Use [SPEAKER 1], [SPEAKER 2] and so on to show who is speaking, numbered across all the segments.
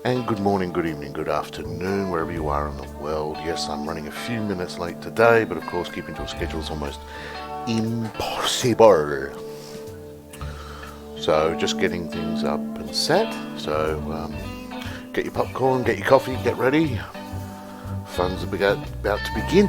[SPEAKER 1] And good morning, good evening, good afternoon, wherever you are in the world. Yes, I'm running a few minutes late today, but of course keeping to a schedule is almost impossible. So just getting things up and set. So get your popcorn, get your coffee, get ready. Fun's about to begin.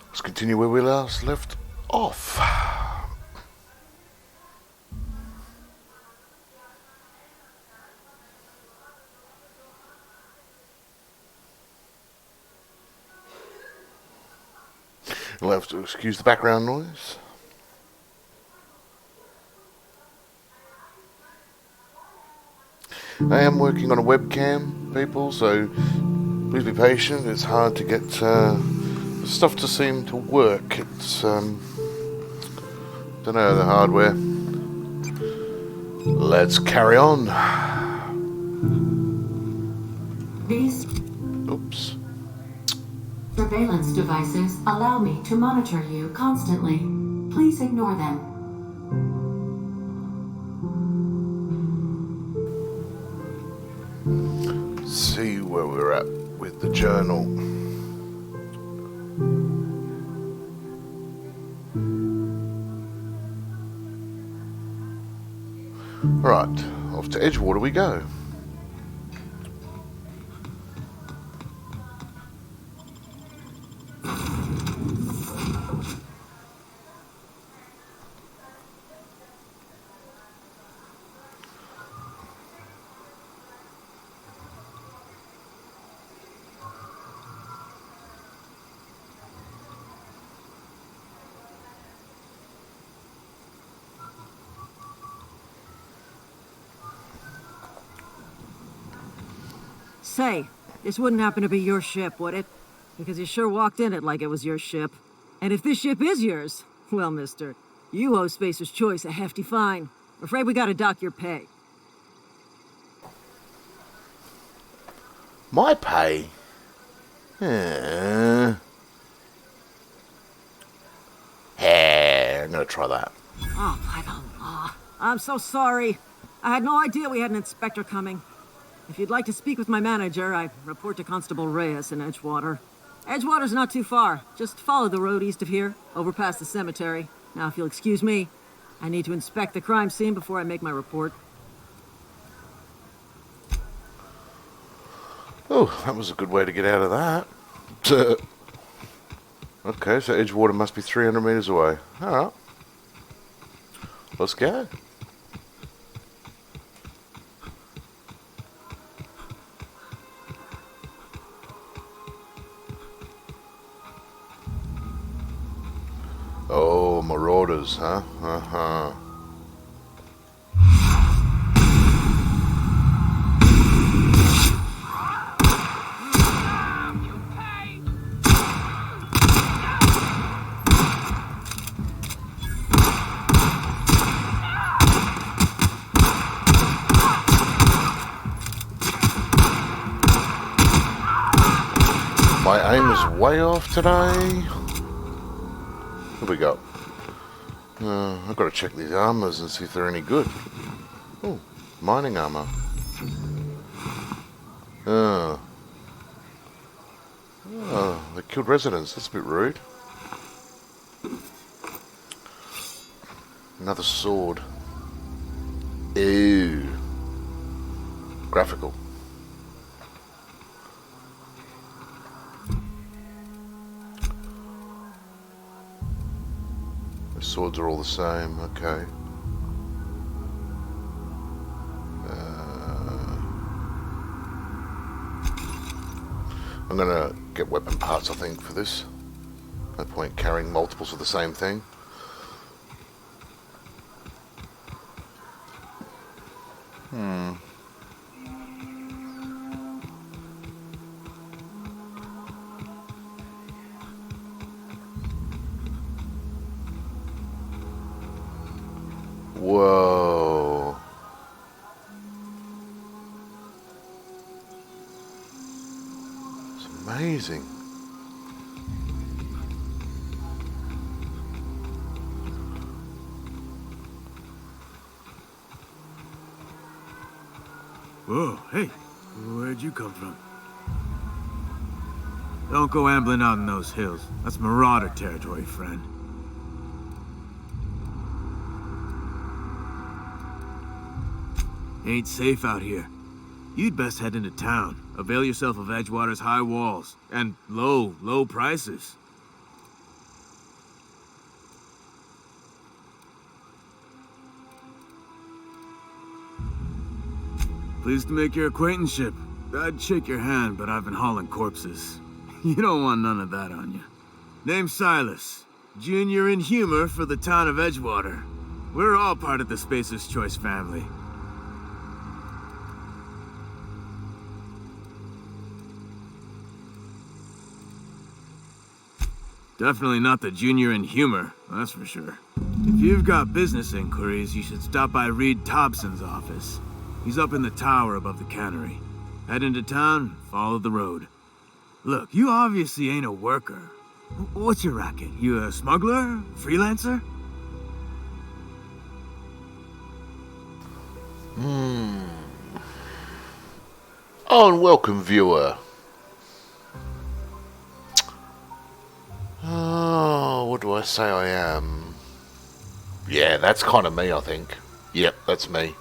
[SPEAKER 1] Let's continue where we last left off. You'll have to excuse the background noise. I am working on a webcam, people, so please be patient. It's hard to get stuff to seem to work. It's, don't know, the hardware. Let's carry on.
[SPEAKER 2] These
[SPEAKER 1] Oops.
[SPEAKER 2] surveillance devices allow me to monitor you constantly. Please ignore them.
[SPEAKER 1] See where we're at with the journal. Right, off to Edgewater we go.
[SPEAKER 3] Say, this wouldn't happen to be your ship, would it? Because you sure walked in it like it was your ship. And if this ship is yours, well, mister, you owe Spacer's Choice a hefty fine. Afraid we gotta dock your pay.
[SPEAKER 1] My pay? I'm gonna try that.
[SPEAKER 3] Oh, by the law. I'm so sorry. I had no idea we had an inspector coming. If you'd like to speak with my manager, I report to Constable Reyes in Edgewater. Edgewater's not too far. Just follow the road east of here, over past the cemetery. Now, if you'll excuse me, I need to inspect the crime scene before I make my report.
[SPEAKER 1] Oh, that was a good way to get out of that. Okay, so Edgewater must be 300 meters away. Alright. Let's go. Oh, marauders, huh? Uh-huh. My aim is way off today. What we got? I've got to check these armors and see if they're any good. Oh, mining armor. Oh, they killed residents. That's a bit rude. Another sword. Ew. Graphical. The swords are all the same, okay. I'm gonna get weapon parts, I think, for this. No point carrying multiples of the same thing. Whoa. It's amazing.
[SPEAKER 4] Whoa, hey, where'd you come from? Don't go ambling out in those hills. That's marauder territory, friend. Ain't safe out here. You'd best head into town. Avail yourself of Edgewater's high walls and low prices. Pleased to make your acquaintanceship. I'd shake your hand, but I've been hauling corpses. You don't want none of that on you. Name's Silas. Junior in humor for the town of Edgewater. We're all part of the Spacer's Choice family. Definitely not the junior in humor, that's for sure. If you've got business inquiries, you should stop by Reed Thompson's office. He's up in the tower above the cannery. Head into town, follow the road. Look, you obviously ain't a worker. What's your racket? You a smuggler? Freelancer?
[SPEAKER 1] Oh, and welcome, viewer. Oh, what do I say I am? Yeah, that's kind of me, I think. Yep, that's me.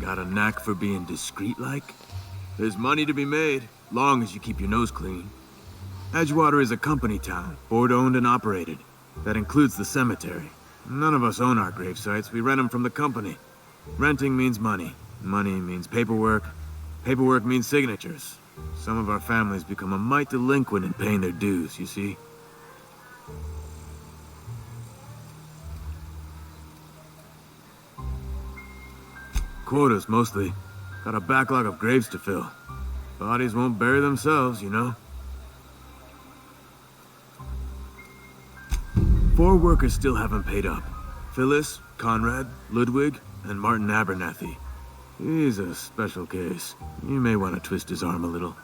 [SPEAKER 4] Got a knack for being discreet-like? There's money to be made, long as you keep your nose clean. Edgewater is a company town, board-owned and operated. That includes the cemetery. None of us own our grave sites, we rent them from the company. Renting means money. Money means paperwork. Paperwork means signatures. Some of our families become a mite delinquent in paying their dues, you see? Quotas, mostly. Got a backlog of graves to fill. Bodies won't bury themselves, you know? 4 workers still haven't paid up. Phyllis, Conrad, Ludwig, and Martin Abernathy. He's a special case. You may want to twist his arm a little.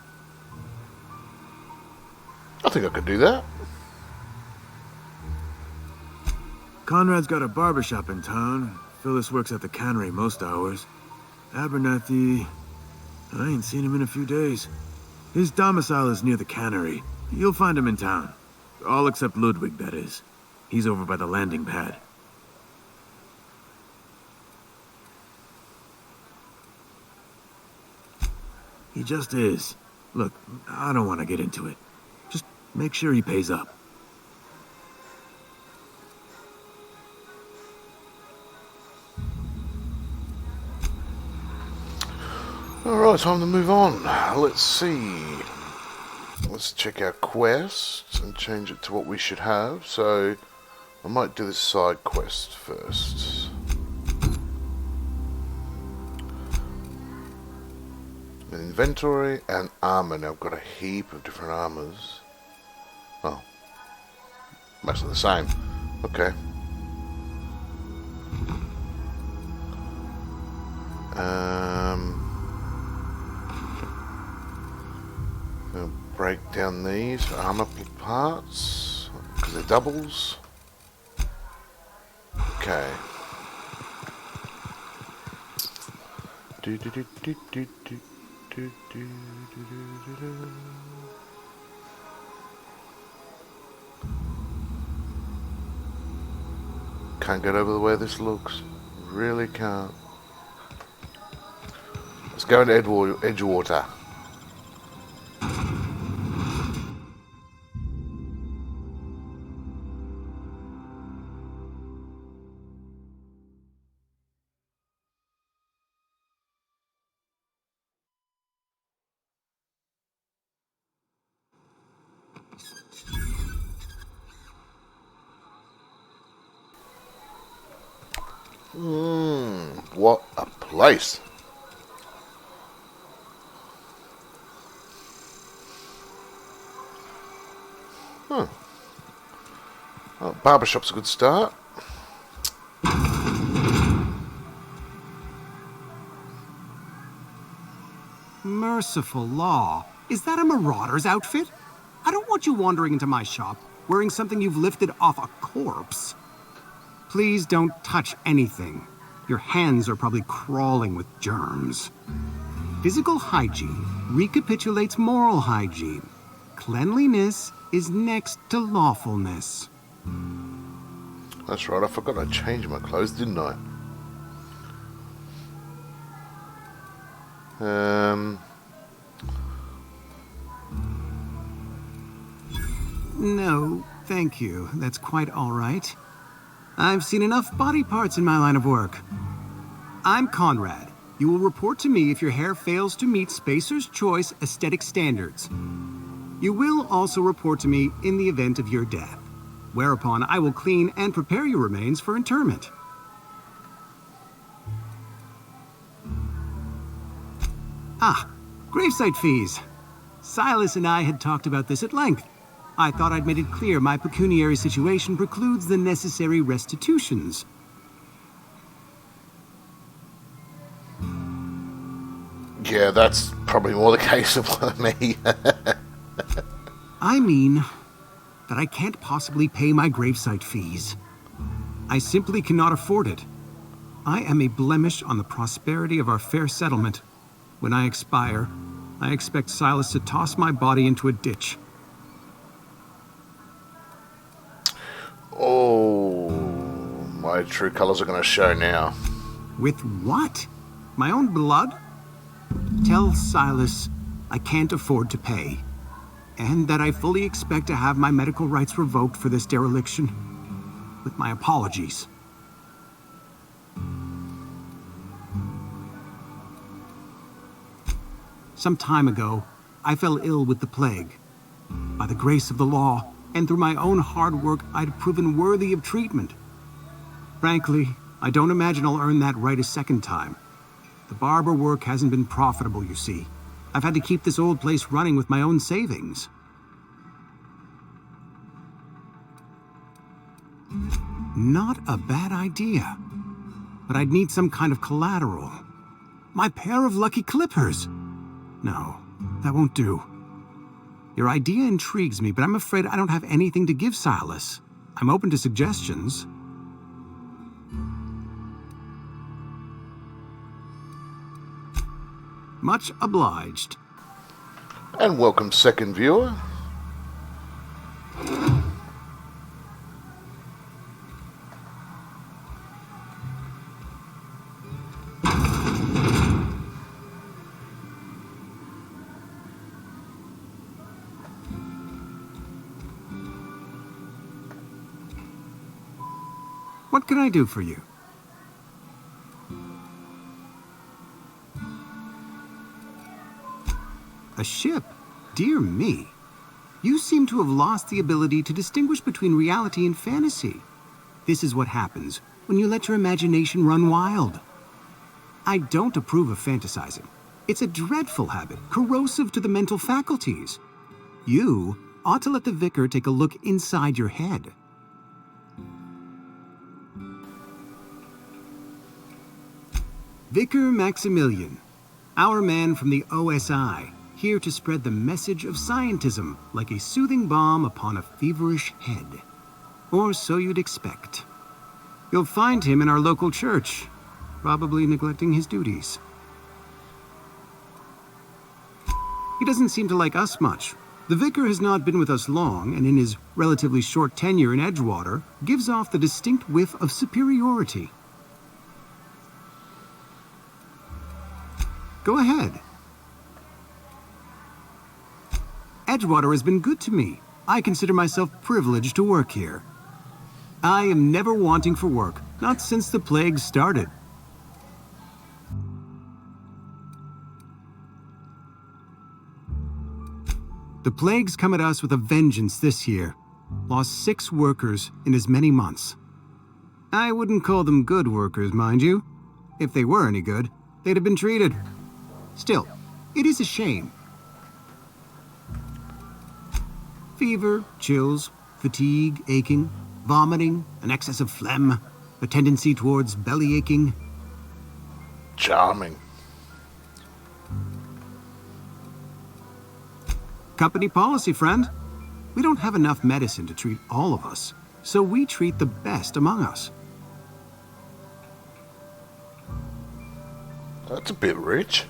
[SPEAKER 1] I think I could do that.
[SPEAKER 4] Conrad's got a barbershop in town. Phyllis works at the cannery most hours. Abernathy... I ain't seen him in a few days. His domicile is near the cannery. You'll find him in town. All except Ludwig, that is. He's over by the landing pad. He just is. Look, I don't want to get into it. Just make sure he pays up.
[SPEAKER 1] Alright, time to move on. Let's see. Let's check our quests and change it to what we should have. So, I might do this side quest first. Inventory and armor. Now I've got a heap of different armors. Oh. Mostly the same. Okay. I'll break down these armor parts because they're doubles. Okay. can't get over the way this looks. Really can't. Let's go into Edgewater. What a place. Huh. Well, barbershop's a good start.
[SPEAKER 5] Merciful law. Is that a marauder's outfit? I don't want you wandering into my shop wearing something you've lifted off a corpse. Please don't touch anything. Your hands are probably crawling with germs. Physical hygiene recapitulates moral hygiene. Cleanliness is next to lawfulness.
[SPEAKER 1] That's right, I forgot I changed my clothes, didn't I?
[SPEAKER 5] No, thank you. That's quite all right. I've seen enough body parts in my line of work. I'm Conrad. You will report to me if your hair fails to meet Spacer's Choice aesthetic standards. You will also report to me in the event of your death, whereupon I will clean and prepare your remains for interment. Ah, gravesite fees. Silas and I had talked about this at length. I thought I'd made it clear my pecuniary situation precludes the necessary restitutions.
[SPEAKER 1] Yeah, that's probably more the case of me.
[SPEAKER 5] I mean that I can't possibly pay my gravesite fees. I simply cannot afford it. I am a blemish on the prosperity of our fair settlement. When I expire, I expect Silas to toss my body into a ditch.
[SPEAKER 1] Oh, my true colors are going to show now.
[SPEAKER 5] With what? My own blood? Tell Silas I can't afford to pay, and that I fully expect to have my medical rights revoked for this dereliction. With my apologies. Some time ago, I fell ill with the plague. By the grace of the law, and through my own hard work, I'd proven worthy of treatment. Frankly, I don't imagine I'll earn that right a second time. The barber work hasn't been profitable, you see. I've had to keep this old place running with my own savings. Not a bad idea. But I'd need some kind of collateral. My pair of lucky clippers. No, that won't do. Your idea intrigues me, but I'm afraid I don't have anything to give Silas. I'm open to suggestions. Much obliged.
[SPEAKER 1] And welcome, second viewer.
[SPEAKER 5] What can I do for you? A ship? Dear me. You seem to have lost the ability to distinguish between reality and fantasy. This is what happens when you let your imagination run wild. I don't approve of fantasizing. It's a dreadful habit, corrosive to the mental faculties. You ought to let the vicar take a look inside your head. Vicar Maximilian, our man from the OSI, here to spread the message of scientism like a soothing balm upon a feverish head. Or so you'd expect. You'll find him in our local church, probably neglecting his duties. He doesn't seem to like us much, The vicar has not been with us long, and in his relatively short tenure in Edgewater, gives off the distinct whiff of superiority. Go ahead. Edgewater has been good to me. I consider myself privileged to work here. I am never wanting for work, not since the plague started. The plague's come at us with a vengeance this year. Lost 6 workers in as many months. I wouldn't call them good workers, mind you. If they were any good, they'd have been treated. Still, it is a shame. Fever, chills, fatigue, aching, vomiting, an excess of phlegm, a tendency towards belly aching.
[SPEAKER 1] Charming.
[SPEAKER 5] Company policy, friend. We don't have enough medicine to treat all of us, so we treat the best among us.
[SPEAKER 1] That's a bit rich.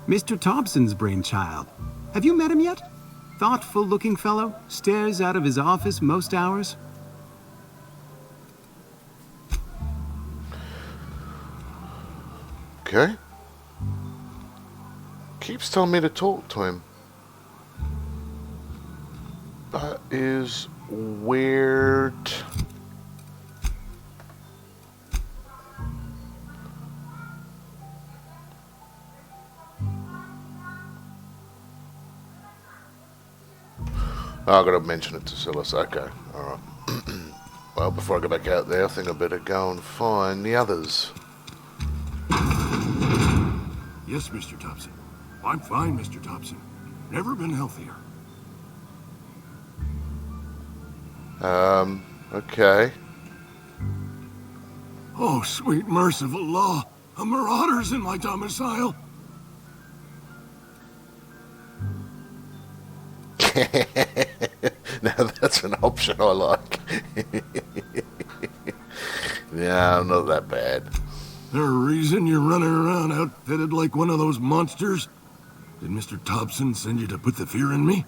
[SPEAKER 5] Mr. Thompson's brainchild. Have you met him yet? Thoughtful-looking fellow, stares out of his office most hours.
[SPEAKER 1] Okay. Keeps telling me to talk to him. That is weird. Oh, I've got to mention it to Silas. Okay, alright. Well, before I go back out there, I think I better go and find the others.
[SPEAKER 6] Yes, Mr. Thompson. I'm fine, Mr. Thompson. Never been healthier.
[SPEAKER 1] Okay.
[SPEAKER 6] Oh, sweet merciful law. A marauder's in my domicile.
[SPEAKER 1] Now that's an option I like. Yeah, I'm not that bad.
[SPEAKER 6] There a reason you're running around outfitted like one of those monsters? Did Mr. Thompson send you to put the fear in me?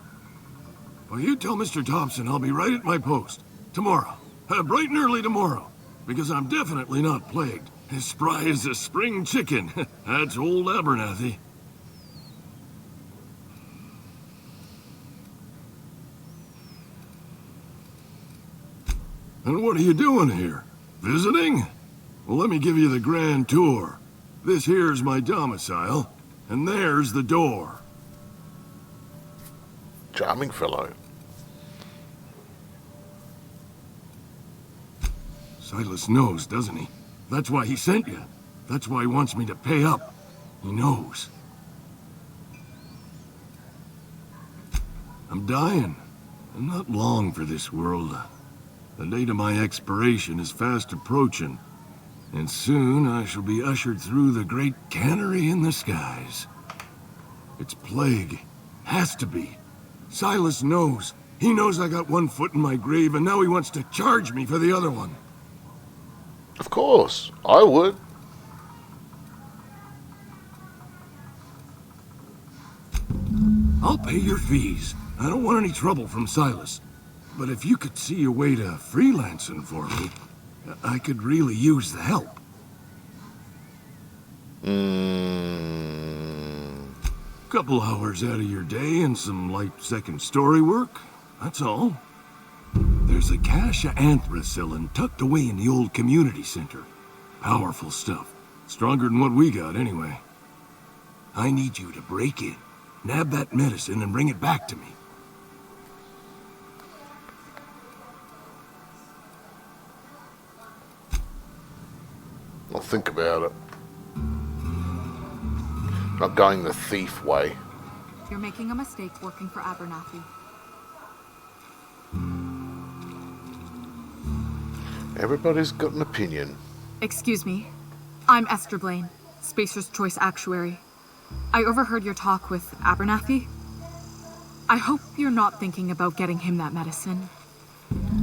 [SPEAKER 6] Well, you tell Mr. Thompson I'll be right at my post. Tomorrow. Bright and early tomorrow. Because I'm definitely not plagued. As spry as a spring chicken. That's old Abernathy. And what are you doing here? Visiting? Well, let me give you the grand tour. This here's my domicile, and there's the door.
[SPEAKER 1] Charming fellow.
[SPEAKER 6] Silas knows, doesn't he? That's why he sent you. That's why he wants me to pay up. He knows. I'm dying. I'm not long for this world. The date of my expiration is fast approaching. And soon I shall be ushered through the great cannery in the skies. It's plague. Has to be. Silas knows. He knows I got one foot in my grave, and now he wants to charge me for the other one.
[SPEAKER 1] Of course, I would.
[SPEAKER 6] I'll pay your fees. I don't want any trouble from Silas. But if you could see a way to freelancing for me, I could really use the help. Couple hours out of your day and some light second story work, that's all. There's a cache of anthracillin tucked away in the old community center. Powerful stuff. Stronger than what we got, anyway. I need you to break in, nab that medicine, and bring it back to me.
[SPEAKER 1] I'll think about it. Not going the thief way.
[SPEAKER 7] You're making a mistake working for Abernathy.
[SPEAKER 1] Everybody's got an opinion.
[SPEAKER 7] Excuse me. I'm Esther Blaine, Spacer's Choice Actuary. I overheard your talk with Abernathy. I hope you're not thinking about getting him that medicine.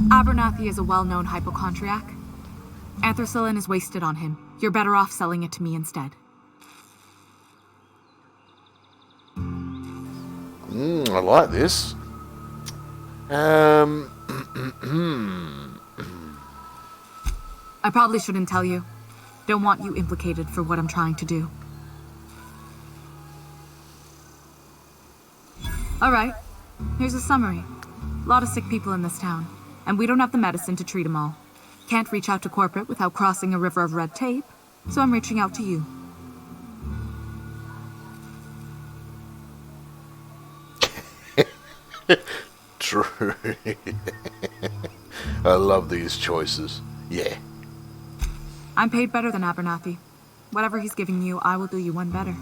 [SPEAKER 7] Abernathy is a well-known hypochondriac. Anthracillin is wasted on him. You're better off selling it to me instead.
[SPEAKER 1] I like this.
[SPEAKER 7] I probably shouldn't tell you. Don't want you implicated for what I'm trying to do. Alright, here's a summary. A lot of sick people in this town, and we don't have the medicine to treat them all. Can't reach out to corporate without crossing a river of red tape, so I'm reaching out to you.
[SPEAKER 1] True. I love these choices. Yeah.
[SPEAKER 7] I'm paid better than Abernathy. Whatever he's giving you, I will do you one better.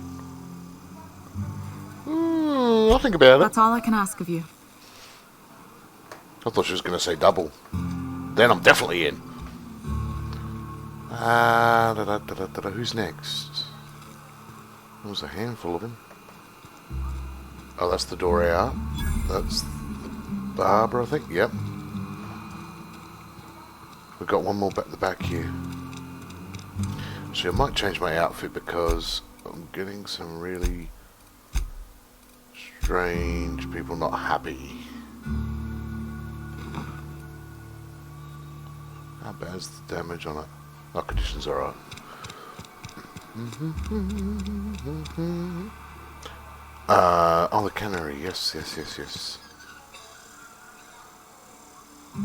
[SPEAKER 1] I'll think about it.
[SPEAKER 7] That's all I can ask of you.
[SPEAKER 1] I thought she was going to say double. Then I'm definitely in. Who's next? There was a handful of them. Oh, that's the door out. That's the harbour, I think. Yep. We've got one more at the back here. So I might change my outfit because I'm getting some really strange people not happy. How bad's the damage on it? Our condition's alright. Oh, the cannery. Yes. I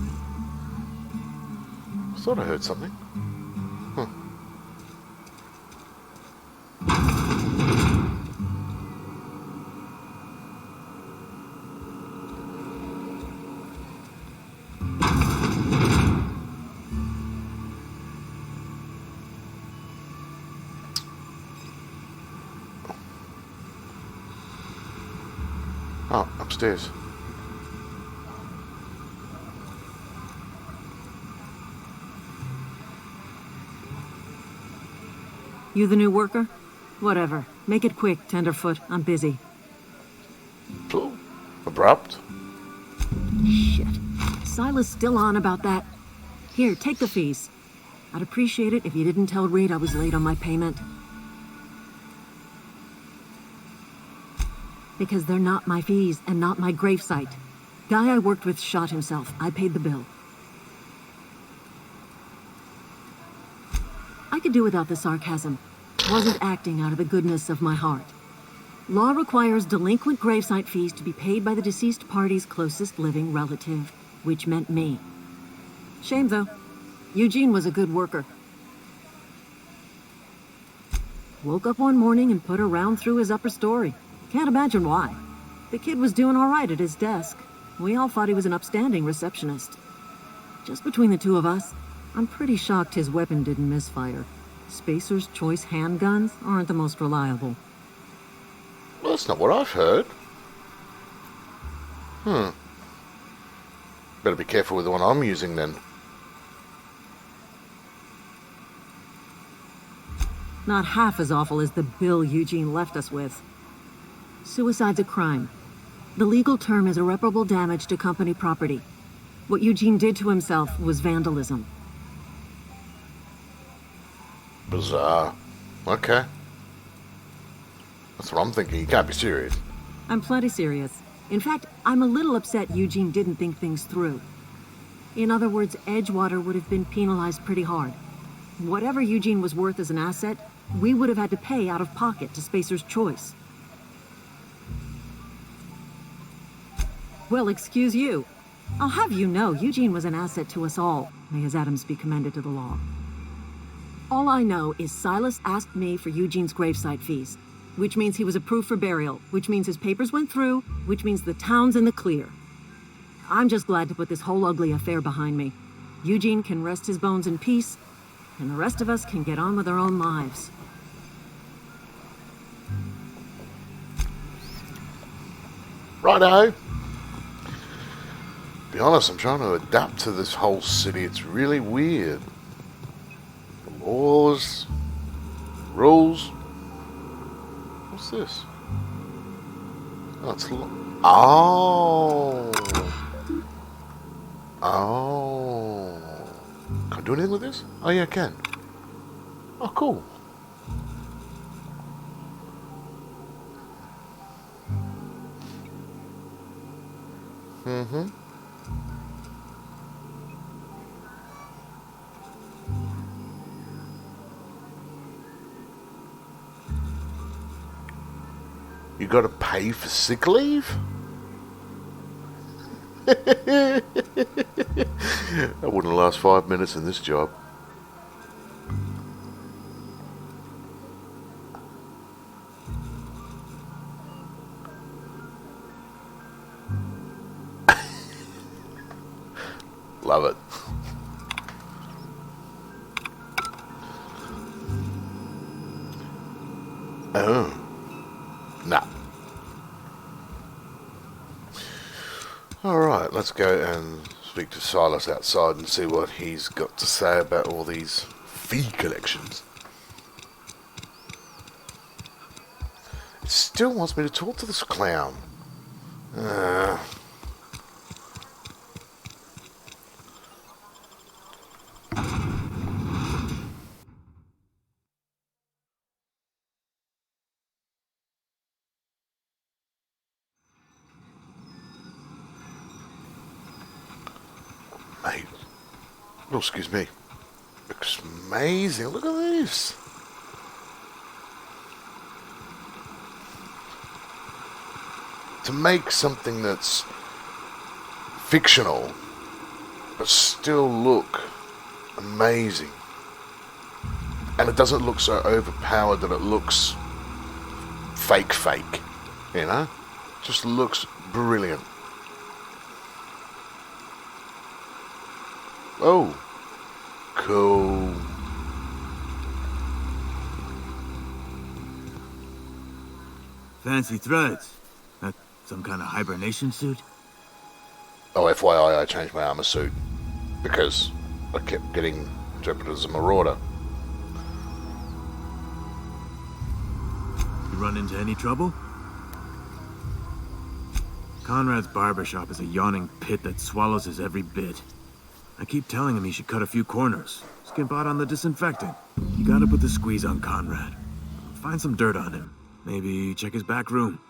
[SPEAKER 1] thought I heard something. Huh. Oh, upstairs.
[SPEAKER 3] You the new worker? Whatever. Make it quick, Tenderfoot. I'm busy.
[SPEAKER 1] Oh, abrupt.
[SPEAKER 3] Shit. Silas still on about that. Here, take the fees. I'd appreciate it if you didn't tell Reed I was late on my payment. Because they're not my fees and not my gravesite. Guy I worked with shot himself. I paid the bill. I could do without the sarcasm. Wasn't acting out of the goodness of my heart. Law requires delinquent gravesite fees to be paid by the deceased party's closest living relative, which meant me. Shame, though. Eugene was a good worker. Woke up one morning and put a round through his upper story. Can't imagine why. The kid was doing all right at his desk. We all thought he was an upstanding receptionist. Just between the two of us, I'm pretty shocked his weapon didn't misfire. Spacer's Choice handguns aren't the most reliable.
[SPEAKER 1] Well, that's not what I've heard. Better be careful with the one I'm using then.
[SPEAKER 3] Not half as awful as the bill Eugene left us with. Suicide's a crime. The legal term is irreparable damage to company property. What Eugene did to himself was vandalism.
[SPEAKER 1] Bizarre. Okay. That's what I'm thinking. You can't be serious.
[SPEAKER 3] I'm plenty serious. In fact, I'm a little upset Eugene didn't think things through. In other words, Edgewater would have been penalized pretty hard. Whatever Eugene was worth as an asset, we would have had to pay out of pocket to Spacer's Choice. Well, excuse you. I'll have you know, Eugene was an asset to us all. May his atoms be commended to the law. All I know is Silas asked me for Eugene's gravesite fees, which means he was approved for burial, which means his papers went through, which means the town's in the clear. I'm just glad to put this whole ugly affair behind me. Eugene can rest his bones in peace, and the rest of us can get on with our own lives.
[SPEAKER 1] Righto. Be honest, I'm trying to adapt to this whole city. It's really weird. The laws, rules. What's this? Oh, it's oh. Can I do anything with this? Oh yeah, I can. Oh, cool. Mm-hmm. You got to pay for sick leave? I wouldn't last 5 minutes in this job. Love it. Oh. Nah. Alright, let's go and speak to Silas outside and see what he's got to say about all these fee collections. It still wants me to talk to this clown. Mate. Oh, excuse me. Looks amazing. Look at this. To make something that's fictional, but still look amazing. And it doesn't look so overpowered that it looks fake, you know? Just looks brilliant. Oh, cool.
[SPEAKER 4] Fancy threads. That some kind of hibernation suit?
[SPEAKER 1] Oh, FYI, I changed my armor suit because I kept getting interpreted as a marauder.
[SPEAKER 4] You run into any trouble? Conrad's barbershop is a yawning pit that swallows his every bit. I keep telling him he should cut a few corners. Skimp out on the disinfectant. You gotta put the squeeze on Conrad. Find some dirt on him. Maybe check his back room.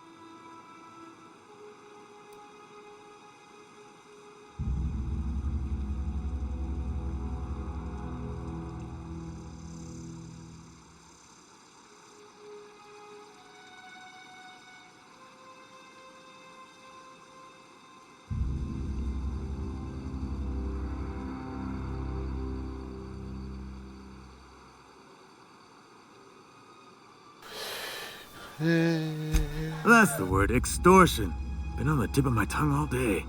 [SPEAKER 4] That's the word, extortion. Been on the tip of my tongue all day.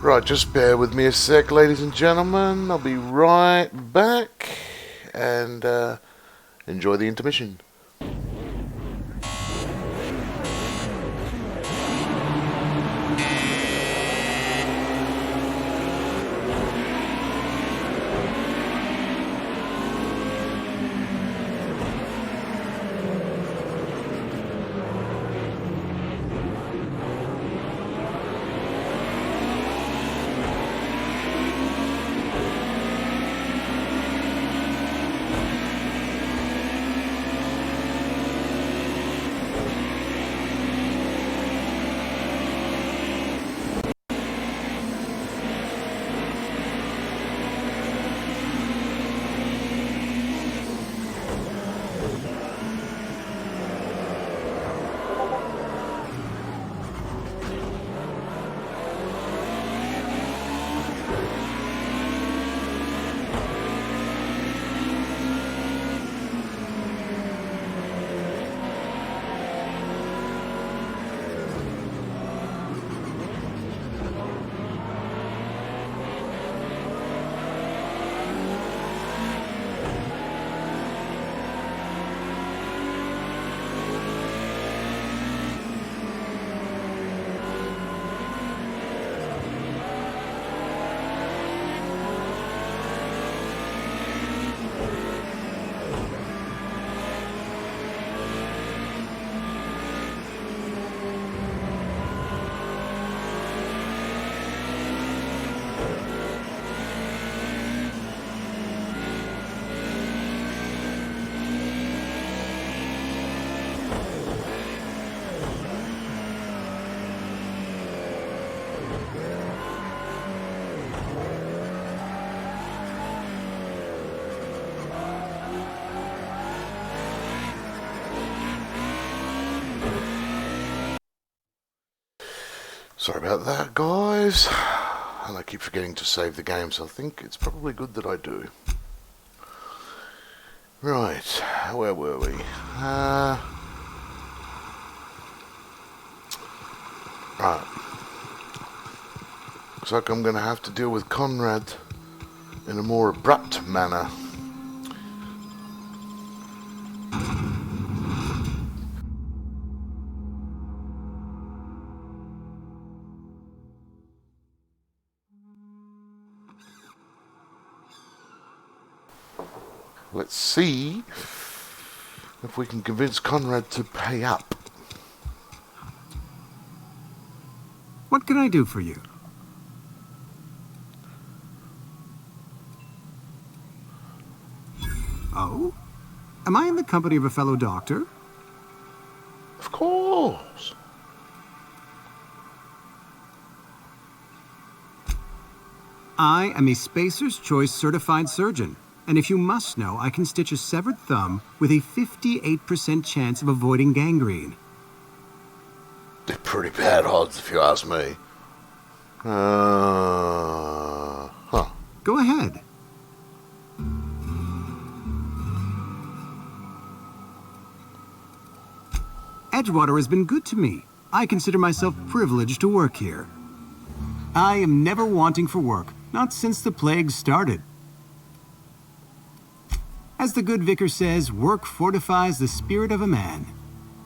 [SPEAKER 1] Right, just bear with me a sec, ladies and gentlemen. I'll be right back. And enjoy the intermission. Sorry about that, guys. And I keep forgetting to save the game, so I think it's probably good that I do. Right, where were we? Right. Looks like I'm going to have to deal with Conrad in a more abrupt manner. Let's see if we can convince Conrad to pay up.
[SPEAKER 5] What can I do for you? Oh? Am I in the company of a fellow doctor?
[SPEAKER 1] Of course.
[SPEAKER 5] I am a Spacer's Choice certified surgeon. And if you must know, I can stitch a severed thumb with a 58% chance of avoiding gangrene.
[SPEAKER 1] They're pretty bad odds, if you ask me.
[SPEAKER 5] Go ahead. Edgewater has been good to me. I consider myself privileged to work here. I am never wanting for work, not since the plague started. As the good vicar says, work fortifies the spirit of a man.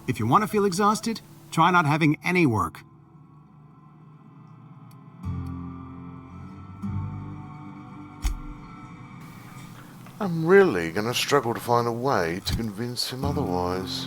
[SPEAKER 5] If you want to feel exhausted, try not having any work.
[SPEAKER 1] I'm really going to struggle to find a way to convince him otherwise.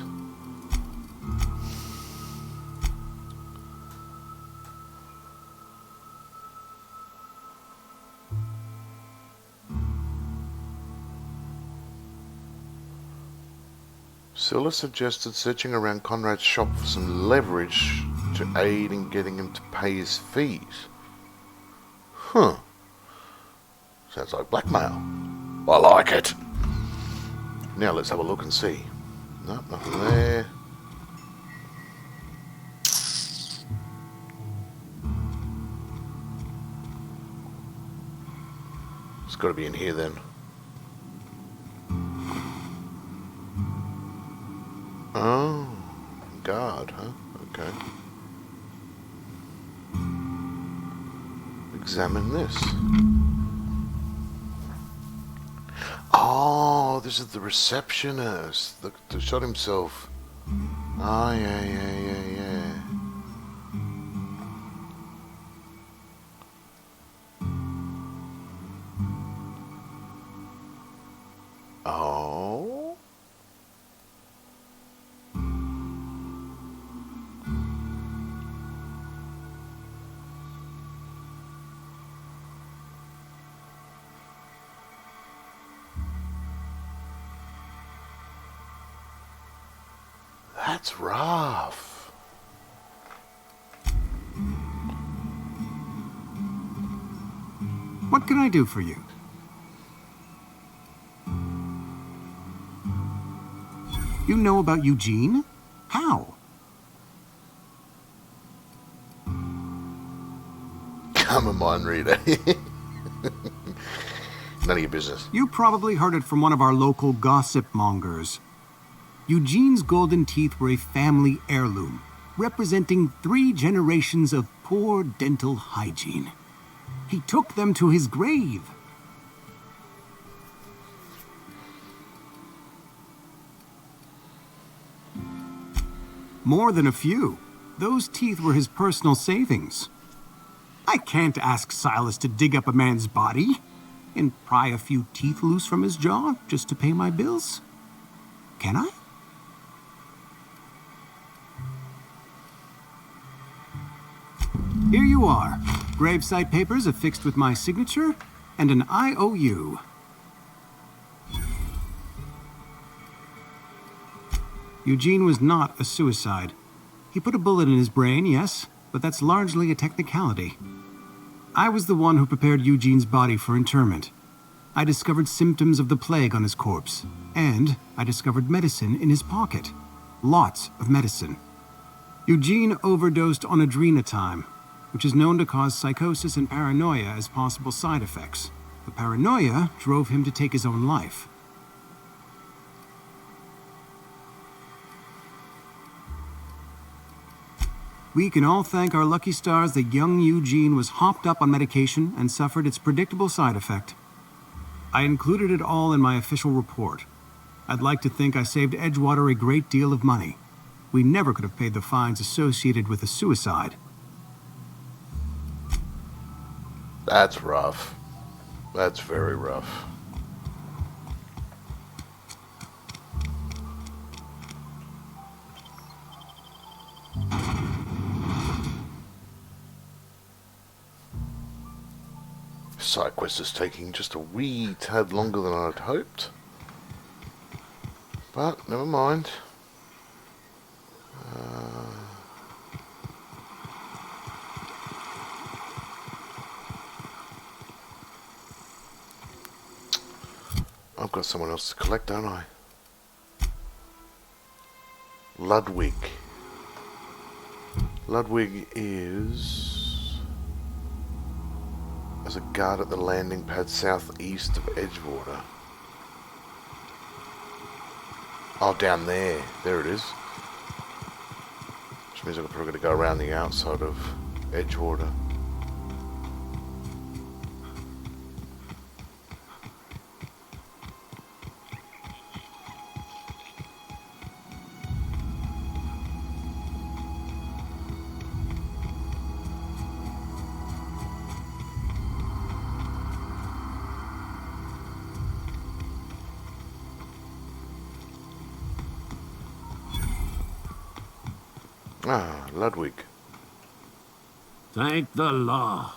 [SPEAKER 1] Scylla suggested searching around Conrad's shop for some leverage to aid in getting him to pay his fees. Huh. Sounds like blackmail. I like it. Now let's have a look and see. Nope, nothing there. It's got to be in here then. Oh, guard, huh? Okay. Examine this. Oh, this is the receptionist that shot himself. Oh, yeah. Oh. That's rough.
[SPEAKER 5] What can I do for you? You know about Eugene? How?
[SPEAKER 1] Come on, mind reader. None of your business.
[SPEAKER 5] You probably heard it from one of our local gossip mongers. Eugene's golden teeth were a family heirloom, representing 3 generations of poor dental hygiene. He took them to his grave. More than a few. Those teeth were his personal savings. I can't ask Silas to dig up a man's body and pry a few teeth loose from his jaw just to pay my bills. Can I? Here you are. Gravesite papers affixed with my signature and an IOU. Eugene was not a suicide. He put a bullet in his brain, yes, but that's largely a technicality. I was the one who prepared Eugene's body for interment. I discovered symptoms of the plague on his corpse, and I discovered medicine in his pocket. Lots of medicine. Eugene overdosed on adrenatime. which is known to cause psychosis and paranoia as possible side effects. The paranoia drove him to take his own life. We can all thank our lucky stars that young Eugene was hopped up on medication and suffered its predictable side effect. I included it all in my official report. I'd like to think I saved Edgewater a great deal of money. We never could have paid the fines associated with the suicide.
[SPEAKER 1] That's rough. That's very rough. Side quest is taking just a wee tad longer than I'd hoped. But, never mind. I've got someone else to collect, don't I? Ludwig. Ludwig is as a guard at the landing pad southeast of Edgewater. Oh, down there. There it is. Which means I've probably got to go around the outside of Edgewater. Ah, Ludwig.
[SPEAKER 8] Thank the law.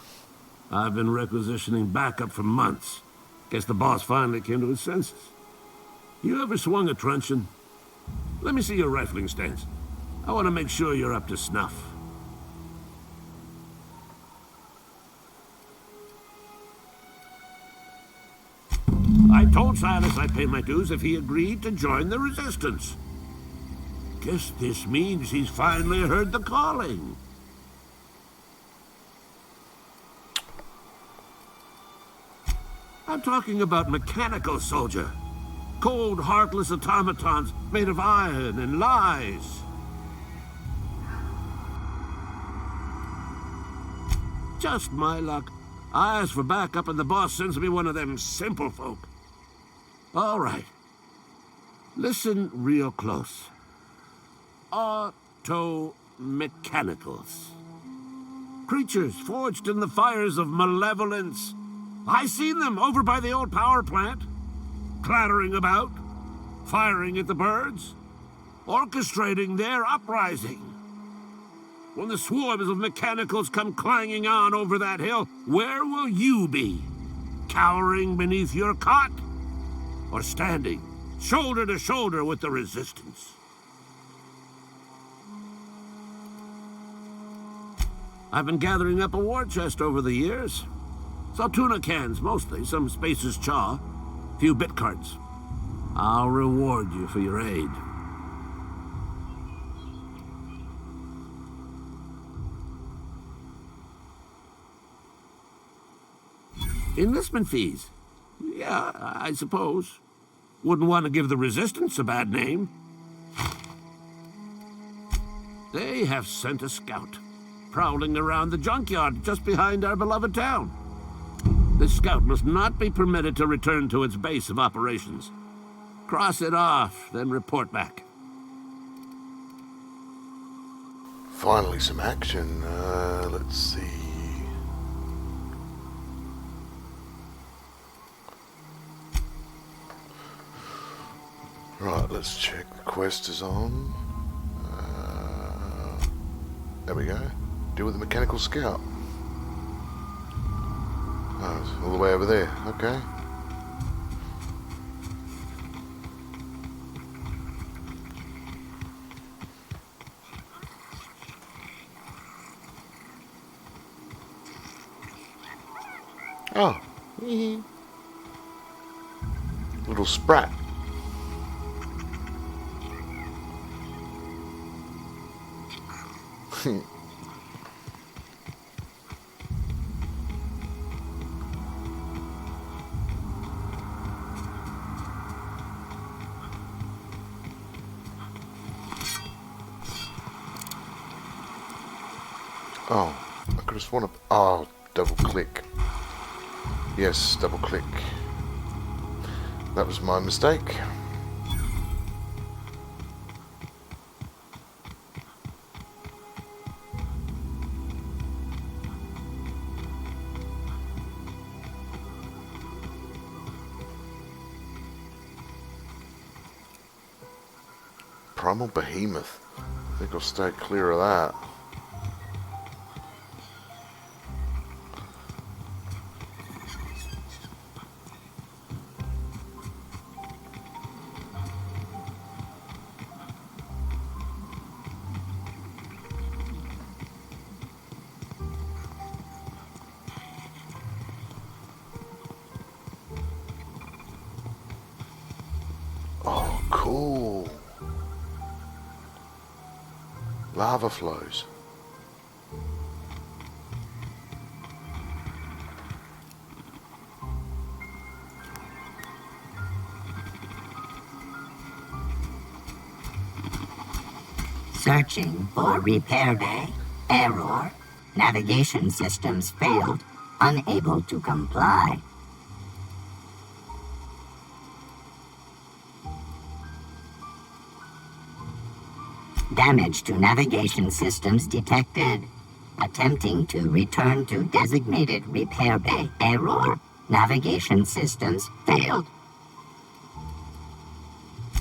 [SPEAKER 8] I've been requisitioning backup for months. Guess the boss finally came to his senses. You ever swung a truncheon? Let me see your rifling stance. I want to make sure you're up to snuff. I told Silas I'd pay my dues if he agreed to join the resistance. Guess this means he's finally heard the calling. I'm talking about mechanical soldier. Cold, heartless automatons made of iron and lies. Just my luck. I ask for backup and the boss sends me one of them simple folk. All right. Listen real close. Auto-mechanicals. Creatures forged in the fires of malevolence. I seen them over by the old power plant, clattering about, firing at the birds, orchestrating their uprising. When the swarms of mechanicals come clanging on over that hill, where will you be? Cowering beneath your cot? Or standing, shoulder to shoulder with the resistance? I've been gathering up a war chest over the years. Saltuna cans, mostly, some Spacer's Chaw, few bit cards. I'll reward you for your aid. Enlistment fees? Yeah, I suppose. Wouldn't want to give the Resistance a bad name. They have sent a scout, prowling around the junkyard just behind our beloved town. This scout must not be permitted to return to its base of operations. Cross it off, then report back.
[SPEAKER 1] Finally some action. Let's see. Right, let's check the quest is on. There we go. Deal with the mechanical scout. Oh, it's all the way over there. Okay. Oh. Little sprat. Oh, I could have sworn. Oh, double click. Yes, double click. That was my mistake. Primal Behemoth. I think I'll stay clear of that. Oh, cool. Lava flows.
[SPEAKER 9] Searching for repair bay. Error. Navigation systems failed. Unable to comply. Damage to navigation systems detected. Attempting to return to designated repair bay. Error. Navigation systems failed.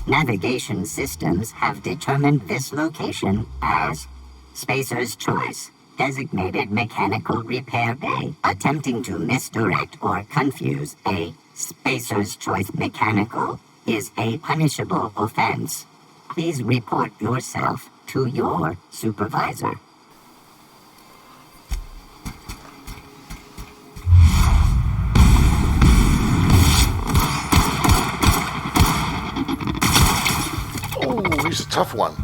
[SPEAKER 9] Navigation systems have determined this location as Spacer's Choice, designated mechanical repair bay. Attempting to misdirect or confuse a Spacer's Choice mechanical is a punishable offense. Please report yourself to your supervisor.
[SPEAKER 1] Oh, he's a tough one.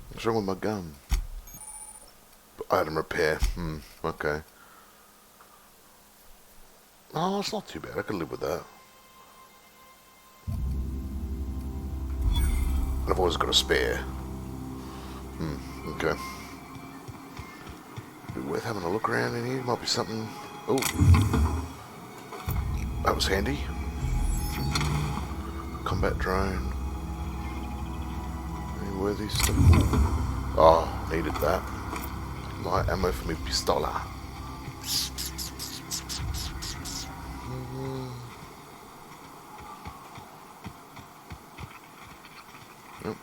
[SPEAKER 1] What's wrong with my gun? Item repair. Okay. Oh, it's not too bad. I can live with that. I've always got a spare. Okay. Be worth having a look around in here. Might be something. Oh. That was handy. Combat drone. Any worthy stuff? Oh, needed that. Light ammo for me pistola. Yep.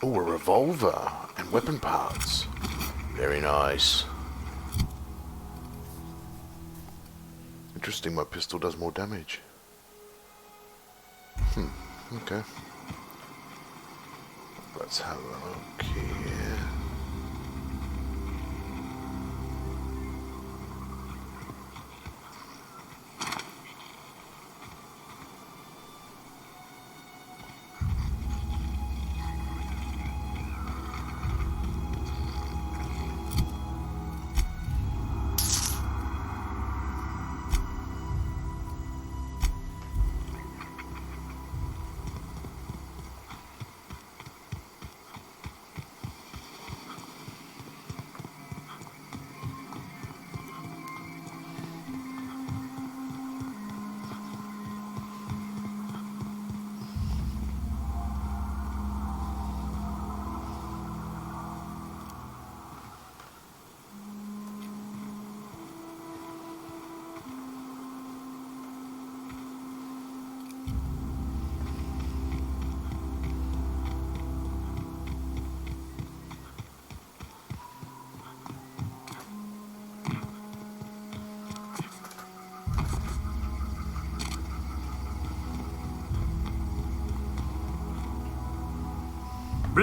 [SPEAKER 1] Oh, a revolver and weapon parts. Very nice. Interesting, my pistol does more damage. Okay. Let's have a look here.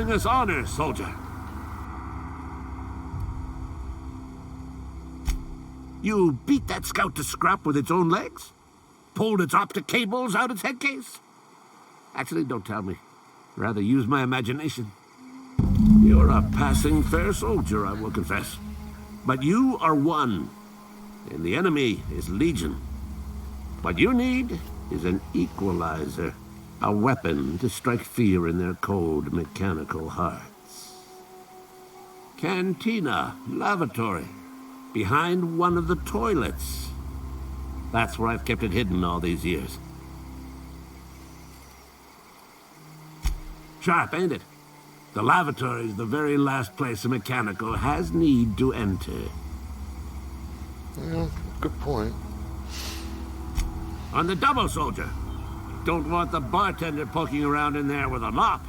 [SPEAKER 8] Bring us honor, soldier. You beat that scout to scrap with its own legs? Pulled its optic cables out its head case? Actually, don't tell me. Rather use my imagination. You're a passing fair soldier, I will confess. But you are one, and the enemy is legion. What you need is an equalizer, a weapon to strike fear in their cold, mechanical hearts. Cantina, lavatory, behind one of the toilets. That's where I've kept it hidden all these years. Sharp, ain't it? The lavatory is the very last place a mechanical has need to enter.
[SPEAKER 1] Yeah, good point.
[SPEAKER 8] On the double, soldier. Don't want the bartender poking around in there with a mop.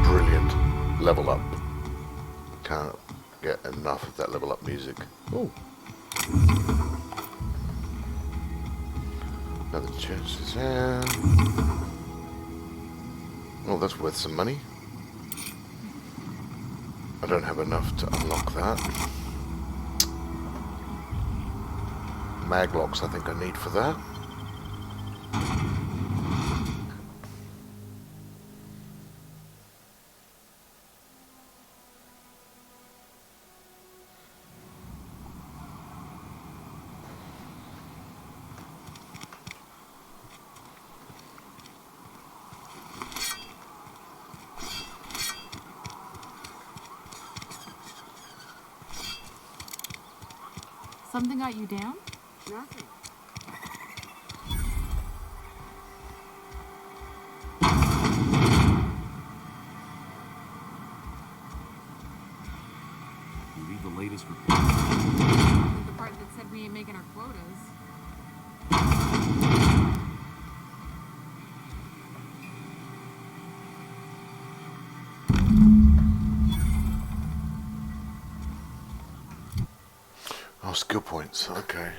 [SPEAKER 1] Brilliant. Level up. Can't get enough of that level up music. Oh. Another chest is here. Oh, that's worth some money. I don't have enough to unlock that. Maglocks I think I need for that.
[SPEAKER 7] Something got you down?
[SPEAKER 3] Nothing.
[SPEAKER 5] You read the latest report.
[SPEAKER 7] The part that said we ain't making our quotas.
[SPEAKER 1] Oh, skill points. Okay.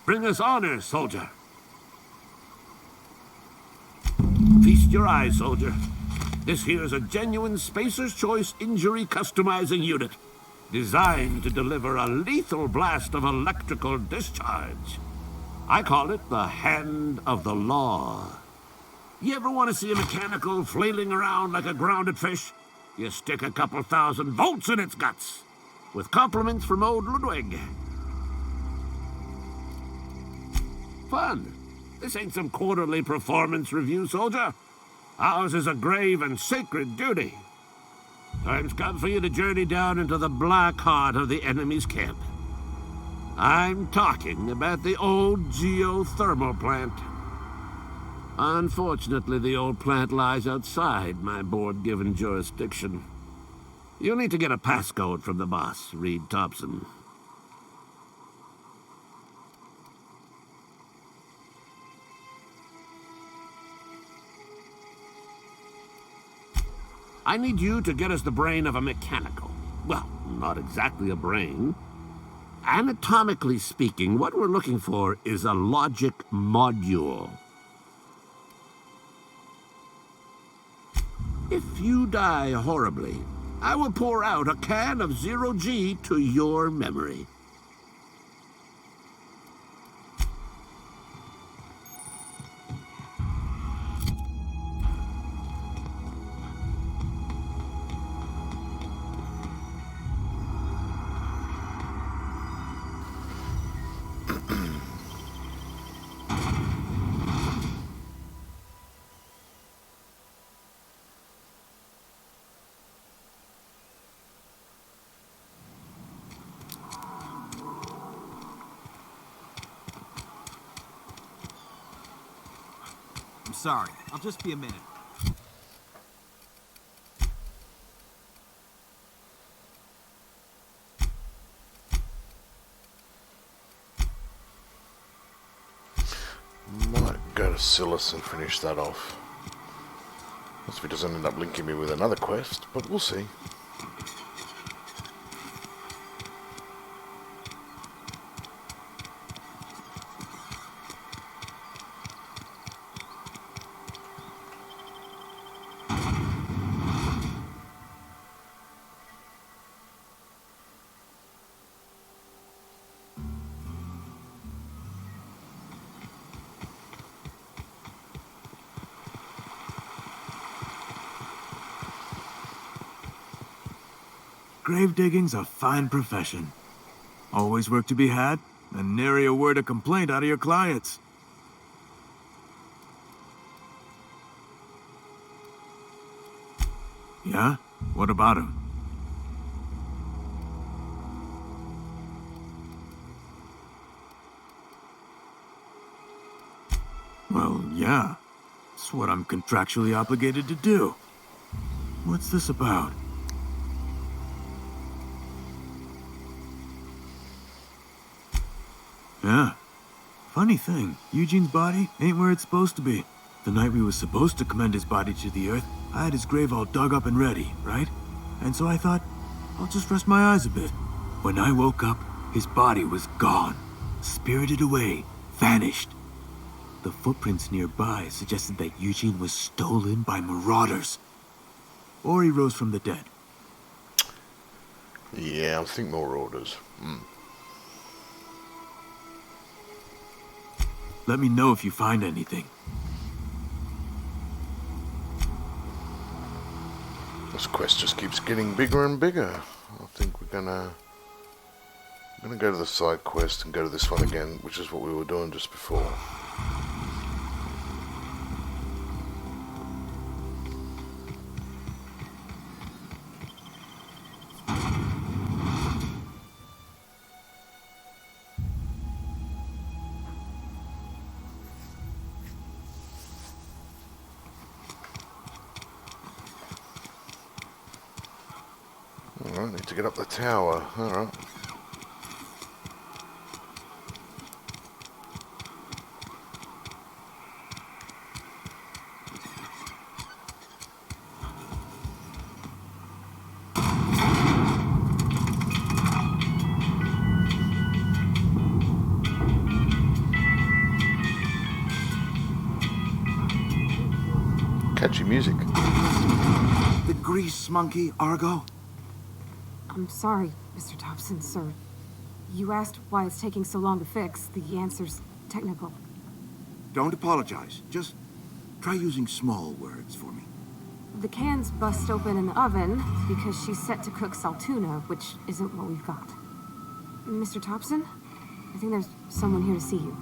[SPEAKER 8] Bring us honor, soldier. Feast your eyes, soldier. This here's a genuine Spacer's Choice injury customizing unit, designed to deliver a lethal blast of electrical discharge. I call it the Hand of the Law. You ever want to see a mechanical flailing around like a grounded fish? You stick a couple thousand volts in its guts. With compliments from old Ludwig. Fun. This ain't some quarterly performance review, soldier. Ours is a grave and sacred duty. Time's come for you to journey down into the black heart of the enemy's camp. I'm talking about the old geothermal plant. Unfortunately, the old plant lies outside my board-given jurisdiction. You'll need to get a passcode from the boss, Reed Thompson. I need you to get us the brain of a mechanical. Well, not exactly a brain. Anatomically speaking, what we're looking for is a logic module. If you die horribly, I will pour out a can of zero-G to your memory.
[SPEAKER 10] I'm sorry. I'll just be a minute.
[SPEAKER 1] Might go to Silas and finish that off. Unless if he doesn't end up linking me with another quest, but we'll see.
[SPEAKER 4] Grave digging's a fine profession. Always work to be had, and nary a word of complaint out of your clients. Yeah? What about him? Well, yeah. It's what I'm contractually obligated to do. What's this about? Yeah. Funny thing, Eugene's body ain't where it's supposed to be. The night we was supposed to commend his body to the earth, I had his grave all dug up and ready, right? And so I thought, I'll just rest my eyes a bit. When I woke up, his body was gone. Spirited away. Vanished. The footprints nearby suggested that Eugene was stolen by marauders. Or he rose from the dead.
[SPEAKER 1] Yeah, I think more orders.
[SPEAKER 4] Let me know if you find anything.
[SPEAKER 1] This quest just keeps getting bigger and bigger. I think we're gonna go to the side quest and go to this one again, which is what we were doing just before. Alright, need to get up the tower. Alright. Catchy music.
[SPEAKER 11] The grease monkey, Argo?
[SPEAKER 12] I'm sorry, Mr. Thompson, sir. You asked why it's taking so long to fix. The answer's technical.
[SPEAKER 11] Don't apologize. Just try using small words for me.
[SPEAKER 12] The can's bust open in the oven because she's set to cook saltuna, which isn't what we've got. Mr. Thompson? I think there's someone here to see you.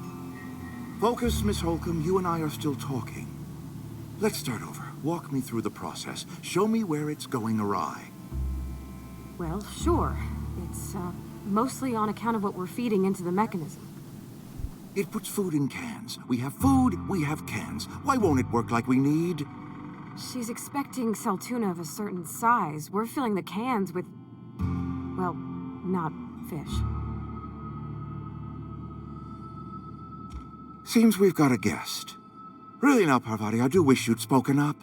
[SPEAKER 11] Focus, Miss Holcomb. You and I are still talking. Let's start over. Walk me through the process. Show me where it's going awry.
[SPEAKER 12] Well, sure. It's, mostly on account of what we're feeding into the mechanism.
[SPEAKER 11] It puts food in cans. We have food, we have cans. Why won't it work like we need?
[SPEAKER 12] She's expecting saltuna of a certain size. We're filling the cans with, well, not fish.
[SPEAKER 11] Seems we've got a guest. Really now, Parvati, I do wish you'd spoken up.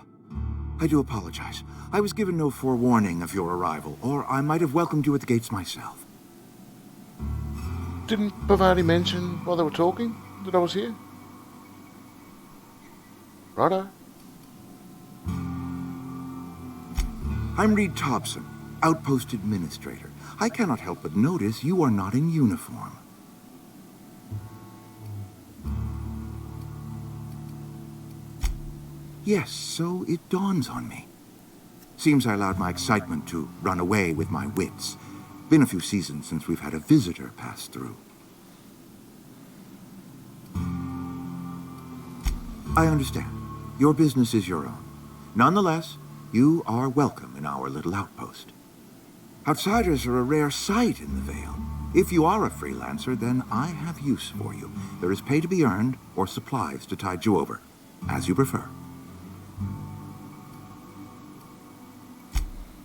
[SPEAKER 11] I do apologize. I was given no forewarning of your arrival, or I might have welcomed you at the gates myself.
[SPEAKER 1] Didn't Bavani mention while they were talking that I was here? Righto.
[SPEAKER 11] I'm Reed Thompson, Outpost Administrator. I cannot help but notice you are not in uniform. Yes, so it dawns on me. Seems I allowed my excitement to run away with my wits. Been a few seasons since we've had a visitor pass through. I understand. Your business is your own. Nonetheless, you are welcome in our little outpost. Outsiders are a rare sight in the Vale. If you are a freelancer, then I have use for you. There is pay to be earned, or supplies to tide you over, as you prefer.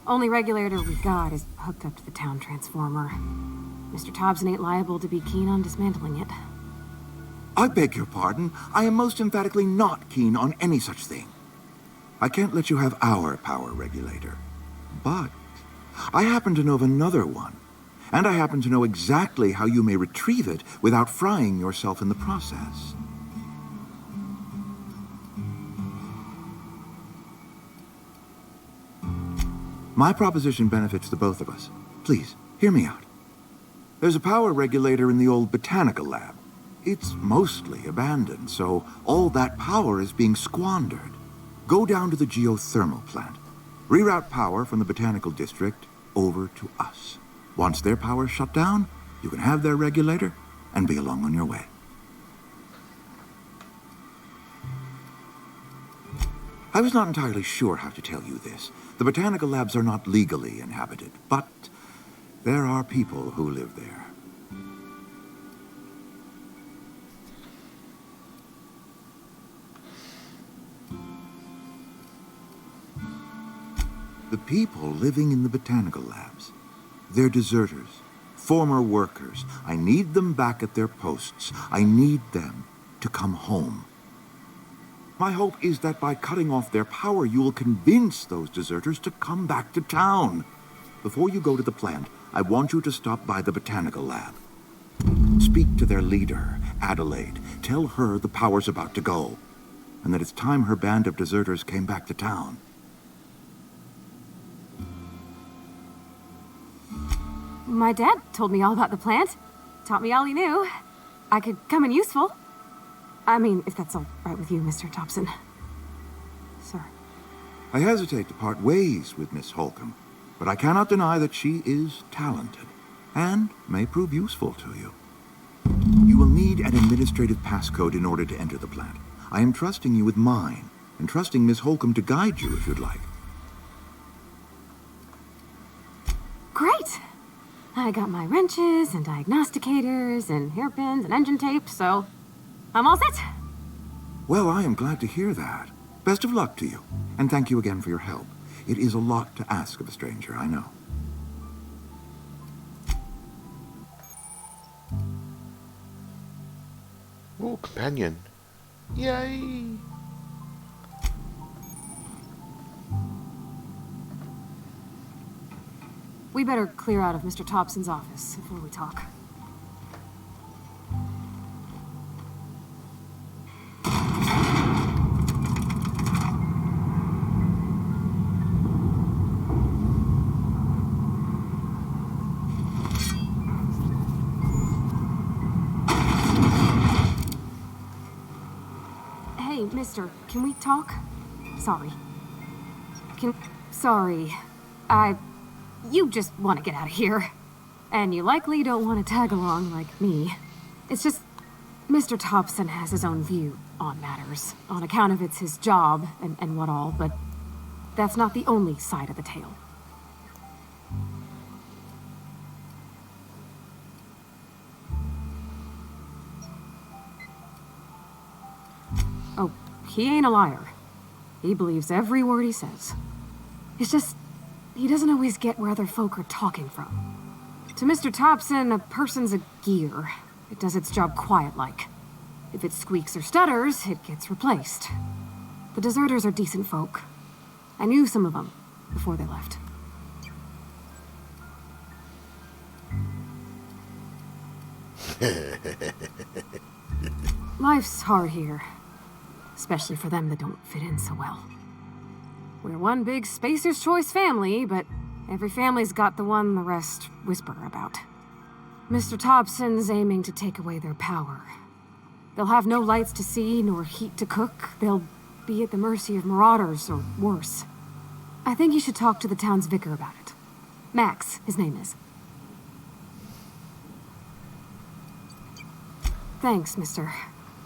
[SPEAKER 12] Only regulator we got is hooked up to the town transformer. Mr. Thompson ain't liable to be keen on dismantling it.
[SPEAKER 11] I beg your pardon. I am most emphatically not keen on any such thing. I can't let you have our power regulator. But I happen to know of another one. And I happen to know exactly how you may retrieve it without frying yourself in the process. My proposition benefits the both of us. Please, hear me out. There's a power regulator in the old botanical lab. It's mostly abandoned, so all that power is being squandered. Go down to the geothermal plant. Reroute power from the botanical district over to us. Once their power's shut down, you can have their regulator and be along on your way. I was not entirely sure how to tell you this. The botanical labs are not legally inhabited, but there are people who live there. The people living in the botanical labs, they're deserters, former workers. I need them back at their posts. I need them to come home. My hope is that by cutting off their power, you will convince those deserters to come back to town. Before you go to the plant, I want you to stop by the botanical lab. Speak to their leader, Adelaide. Tell her the power's about to go, and that it's time her band of deserters came back to town.
[SPEAKER 12] My dad told me all about the plant. Taught me all he knew. I could come in useful. I mean, if that's all right with you, Mr. Thompson. Sir.
[SPEAKER 11] I hesitate to part ways with Miss Holcomb, but I cannot deny that she is talented and may prove useful to you. You will need an administrative passcode in order to enter the plant. I am trusting you with mine, and trusting Miss Holcomb to guide you if you'd like.
[SPEAKER 12] Great! I got my wrenches and diagnosticators and hairpins and engine tape, so I'm all set.
[SPEAKER 11] Well, I am glad to hear that. Best of luck to you, and thank you again for your help. It is a lot to ask of a stranger, I know.
[SPEAKER 1] Oh, companion. Yay!
[SPEAKER 12] We better clear out of Mr. Thompson's office before we talk. Hey, mister, can we talk? Sorry. Sorry. You just want to get out of here. And you likely don't want to tag along like me. It's just, Mr. Thompson has his own view on matters, on account of it's his job and what all, but that's not the only side of the tale. Oh, he ain't a liar. He believes every word he says. It's just, he doesn't always get where other folk are talking from. To Mr. Thompson, a person's a gear. It does its job quiet-like. If it squeaks or stutters, it gets replaced. The deserters are decent folk. I knew some of them before they left. Life's hard here. Especially for them that don't fit in so well. We're one big Spacer's Choice family, but every family's got the one the rest whisper about. Mr. Thompson's aiming to take away their power. They'll have no lights to see, nor heat to cook. They'll be at the mercy of marauders, or worse. I think you should talk to the town's vicar about it. Max, his name is. Thanks, mister.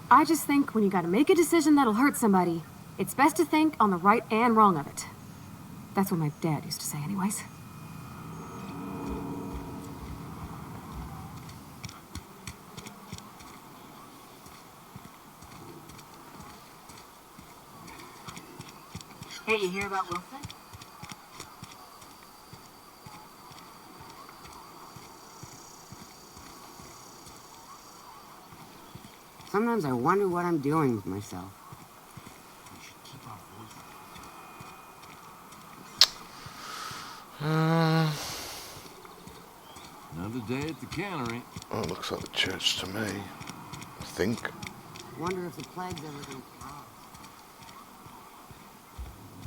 [SPEAKER 12] I just think when you gotta make a decision that'll hurt somebody, it's best to think on the right and wrong of it. That's what my dad used to say anyways.
[SPEAKER 13] Hey, you hear about Wilson?
[SPEAKER 14] Sometimes I wonder what I'm doing with myself.
[SPEAKER 13] We should keep our voice.
[SPEAKER 6] Another day at the cannery.
[SPEAKER 1] Oh, it looks like the church to me. I think.
[SPEAKER 14] Wonder if the plague's ever gonna pass.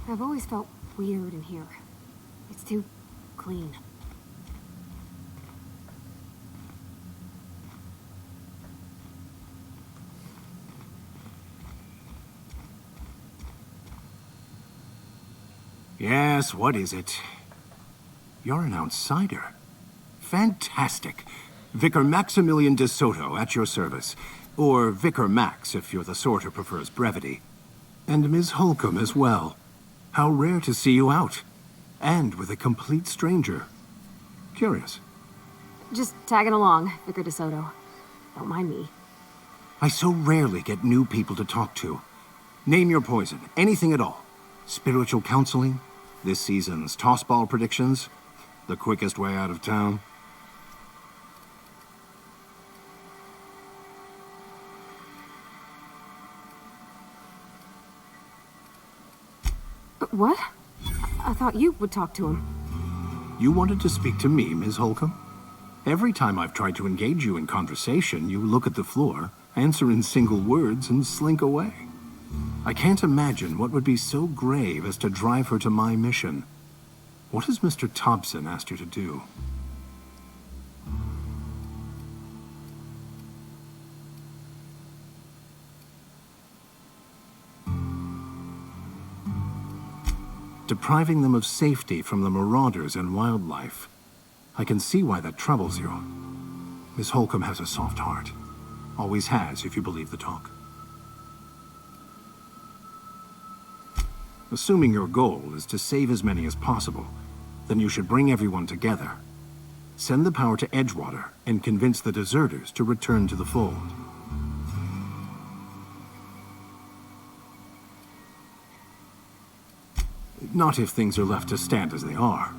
[SPEAKER 12] I've always felt weird in here. It's too clean.
[SPEAKER 5] Yes, what is it? You're an outsider. Fantastic. Vicar Maximilian de Soto at your service. Or Vicar Max, if you're the sort who prefers brevity. And Ms. Holcomb as well. How rare to see you out. And with a complete stranger. Curious.
[SPEAKER 12] Just tagging along, Vicar de Soto. Don't mind me.
[SPEAKER 5] I so rarely get new people to talk to. Name your poison, anything at all. Spiritual counseling, this season's tossball predictions, the quickest way out of town.
[SPEAKER 12] What? I thought you would talk to him.
[SPEAKER 5] You wanted to speak to me, Ms. Holcomb? Every time I've tried to engage you in conversation, you look at the floor, answer in single words, and slink away. I can't imagine what would be so grave as to drive her to my mission. What has Mr. Thompson asked you to do? Depriving them of safety from the marauders and wildlife. I can see why that troubles you. Miss Holcomb has a soft heart. Always has, if you believe the talk. Assuming your goal is to save as many as possible, then you should bring everyone together. Send the power to Edgewater and convince the deserters to return to the fold. Not if things are left to stand as they are.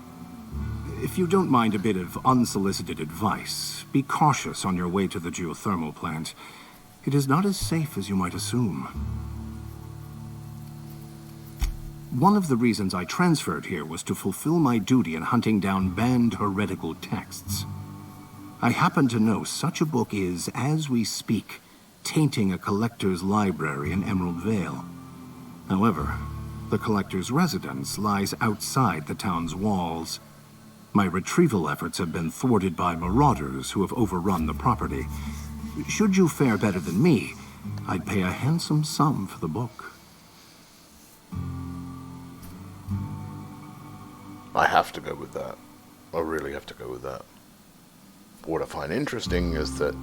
[SPEAKER 5] If you don't mind a bit of unsolicited advice, be cautious on your way to the geothermal plant. It is not as safe as you might assume. One of the reasons I transferred here was to fulfill my duty in hunting down banned heretical texts. I happen to know such a book is, as we speak, tainting a collector's library in Emerald Vale. However, the collector's residence lies outside the town's walls. My retrieval efforts have been thwarted by marauders who have overrun the property. Should you fare better than me, I'd pay a handsome sum for the book.
[SPEAKER 1] I have to go with that. I really have to go with that. What I find interesting is that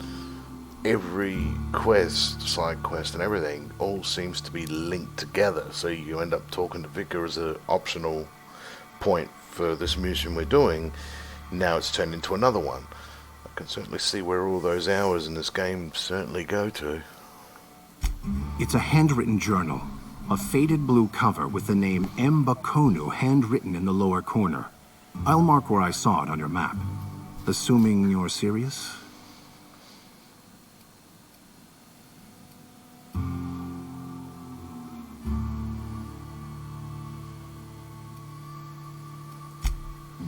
[SPEAKER 1] every quest, side quest and everything all seems to be linked together. So you end up talking to Vicar as an optional point for this mission we're doing. Now it's turned into another one. I can certainly see where all those hours in this game certainly go to.
[SPEAKER 5] It's a handwritten journal. A faded blue cover with the name Mbakonu handwritten in the lower corner. I'll mark where I saw it on your map. Assuming you're serious?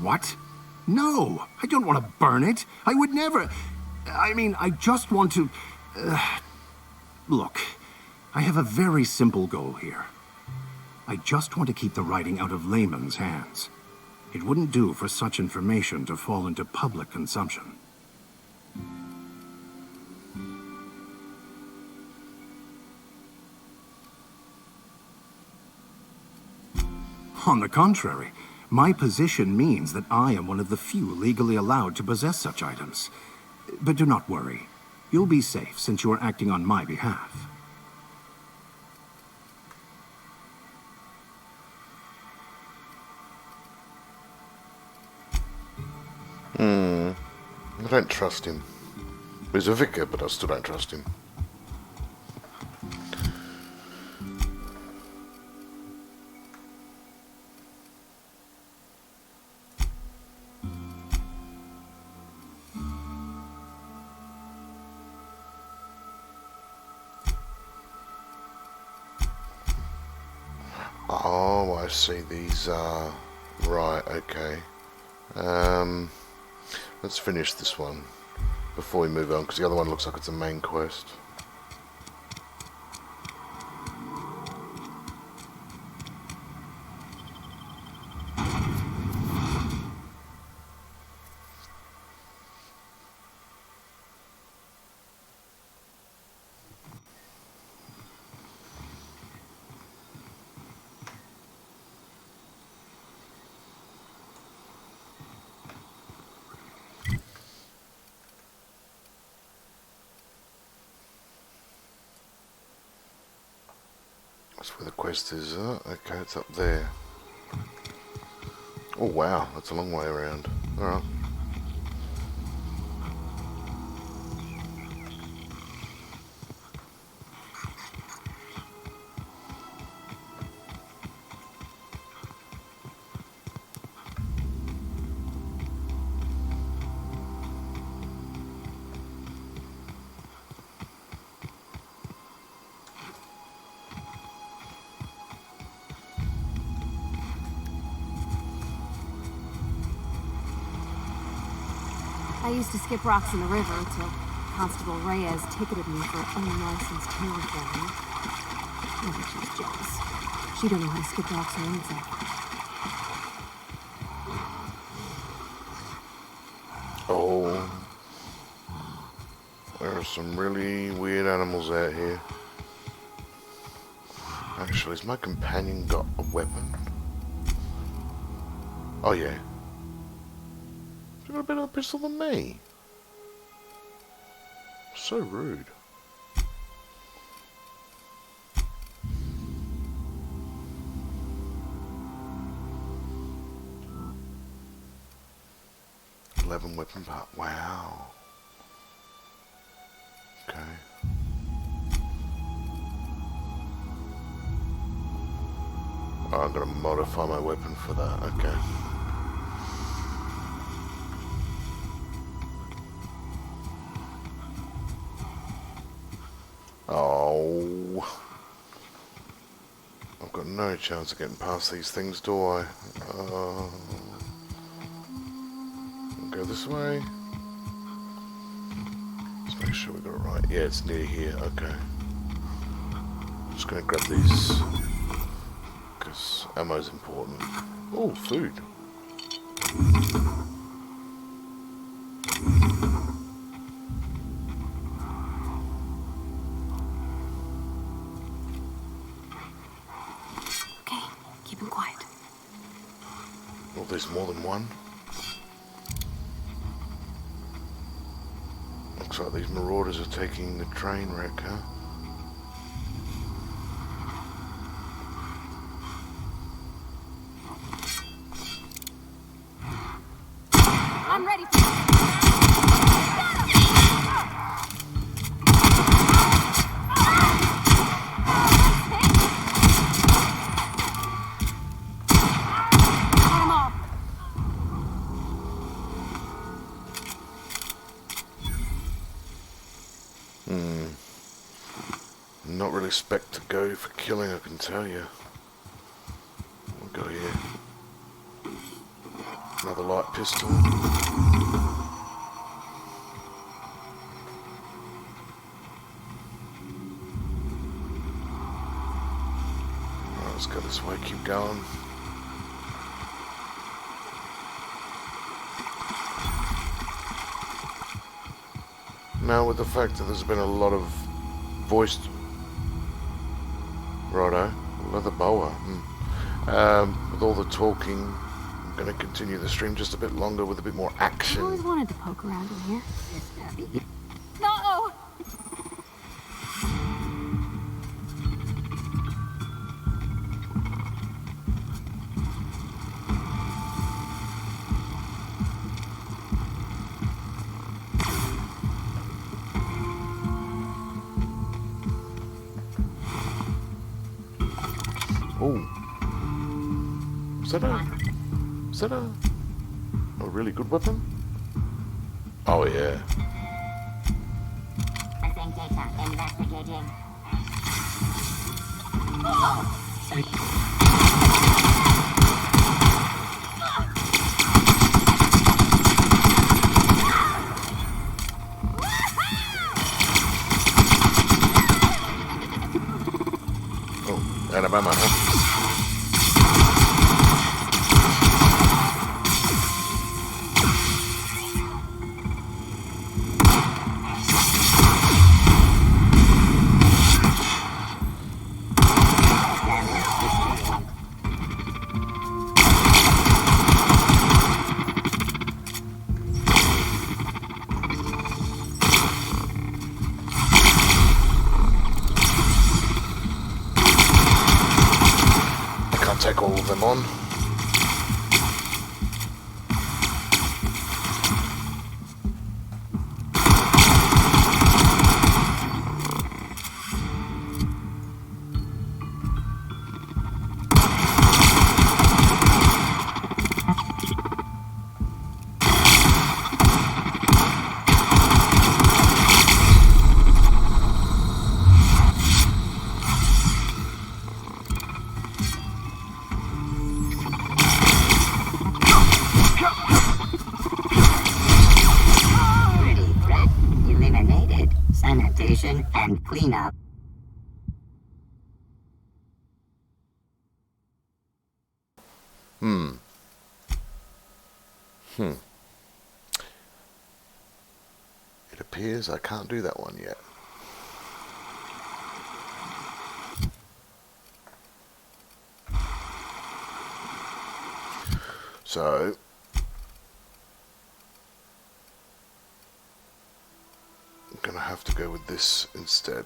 [SPEAKER 5] What? No! I don't want to burn it! I would never...
[SPEAKER 15] I mean, I just want to... Look, I have a very simple goal here. I just want to keep the writing out of layman's hands. It wouldn't do for such information to fall into public consumption. On the contrary, my position means that I am one of the few legally allowed to possess such items. But do not worry. You'll be safe since you are acting on my behalf.
[SPEAKER 1] I don't trust him. He's a vicar, but I still don't trust him. Oh, I see. These are... Right, okay. Let's finish this one before we move on, because the other one looks like it's a main quest. That's where the quest is. Okay, it's up there. Oh wow, that's a long way around. Alright.
[SPEAKER 12] I used to skip rocks in the river till Constable Reyes ticketed me for unlicensed terraforming. I think she was jealous. She don't know how to skip rocks or anything.
[SPEAKER 1] Oh. There are some really weird animals out here. Actually, has my companion got a weapon? Oh yeah. You got a better pistol than me. So rude. Weapon part. Wow. Okay. Oh, I'm gonna modify my weapon for that. Okay. Oh. I've got no chance of getting past these things, do I? Go this way. Let's make sure we got it right. Yeah, it's near here. Okay. Just gonna grab these because ammo's important. Oh, food.
[SPEAKER 12] Okay, keep him quiet.
[SPEAKER 1] Oh, there's more than one. Looks like these marauders are taking the train wreck, huh?
[SPEAKER 12] I'm ready.
[SPEAKER 1] Not really expect to go for killing, I can tell you. What we got here? Another light pistol. I keep going. Now, with the fact that there's been a lot of voiced... Righto, another boa. With all the talking, I'm going to continue the stream just a bit longer with a bit more action.
[SPEAKER 12] I always wanted to poke around in here.
[SPEAKER 7] No!
[SPEAKER 1] Oh. Is that a really good weapon? Oh yeah.
[SPEAKER 9] Missing data. Investigating.
[SPEAKER 1] Oh, out of ammo, huh? Take all of them on.
[SPEAKER 9] Sanitation and cleanup.
[SPEAKER 1] It appears I can't do that one yet. So I'm gonna have to go with this instead.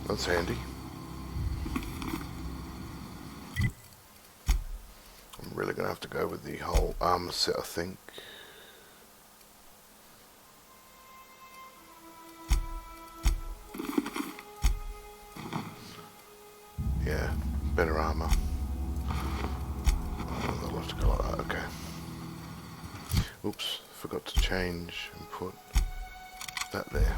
[SPEAKER 1] That's handy. I'm really going to have to go with the whole armor set, I think. Yeah, better armor. I'll have to go like that, okay. Oops, forgot to change and put that there.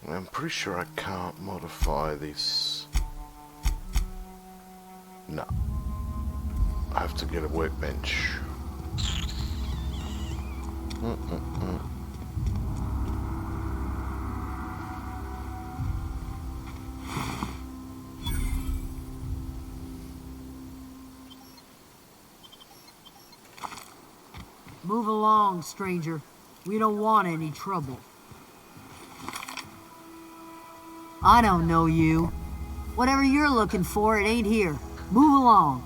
[SPEAKER 1] I'm pretty sure I can't modify this. No. I have to get a workbench.
[SPEAKER 16] Move along, stranger. We don't want any trouble. I don't know you. Whatever you're looking for, it ain't here. Move along.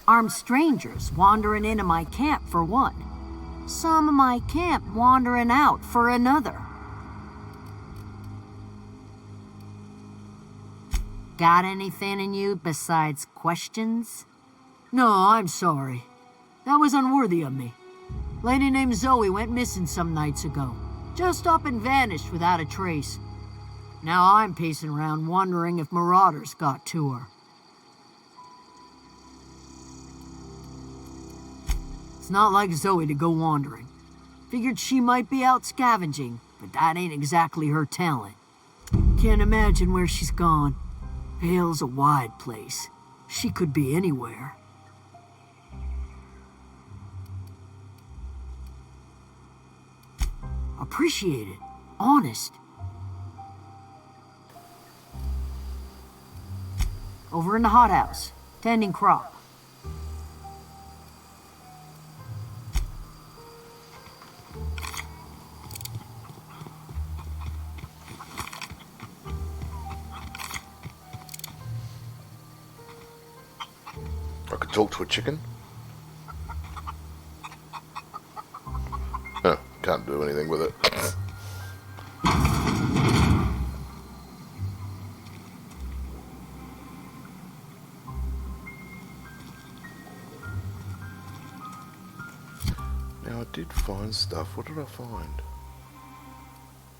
[SPEAKER 16] Armed strangers wandering into my camp for one. Some of my camp wandering out for another. Got anything in you besides questions? No, I'm sorry. That was unworthy of me. Lady named Zoe went missing some nights ago. Just up and vanished without a trace. Now I'm pacing around wondering if marauders got to her. It's not like Zoe to go wandering. Figured she might be out scavenging, but that ain't exactly her talent. Can't imagine where she's gone. Vale's a wide place. She could be anywhere. Appreciate it. Honest. Over in the hothouse, tending crop.
[SPEAKER 1] I could talk to a chicken. Huh, can't do anything with it. Now I did find stuff. What did I find?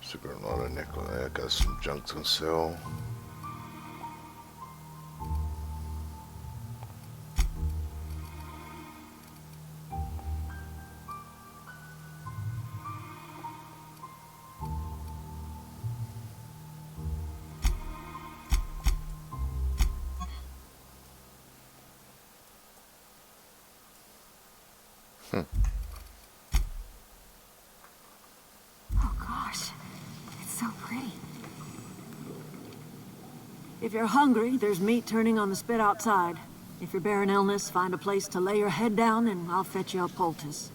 [SPEAKER 1] Cigarette lighter, necklace. There goes some junk to sell.
[SPEAKER 12] Oh gosh, it's so pretty.
[SPEAKER 3] If you're hungry, there's meat turning on the spit outside. If you're bearing illness, find a place to lay your head down and I'll fetch you a poultice.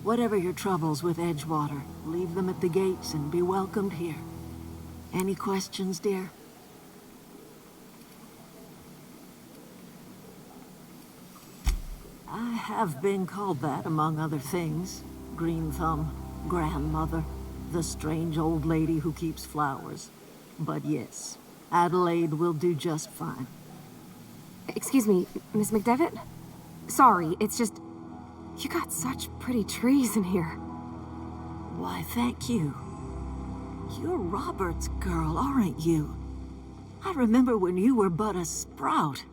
[SPEAKER 3] Whatever your troubles with Edgewater, leave them at the gates and be welcomed here. Any questions, dear? I have been called that, among other things. Green Thumb, grandmother, the strange old lady who keeps flowers. But yes, Adelaide will do just fine.
[SPEAKER 12] Excuse me, Miss McDevitt? Sorry, it's just... You got such pretty trees in here.
[SPEAKER 3] Why, thank you. You're Robert's girl, aren't you? I remember when you were but a sprout.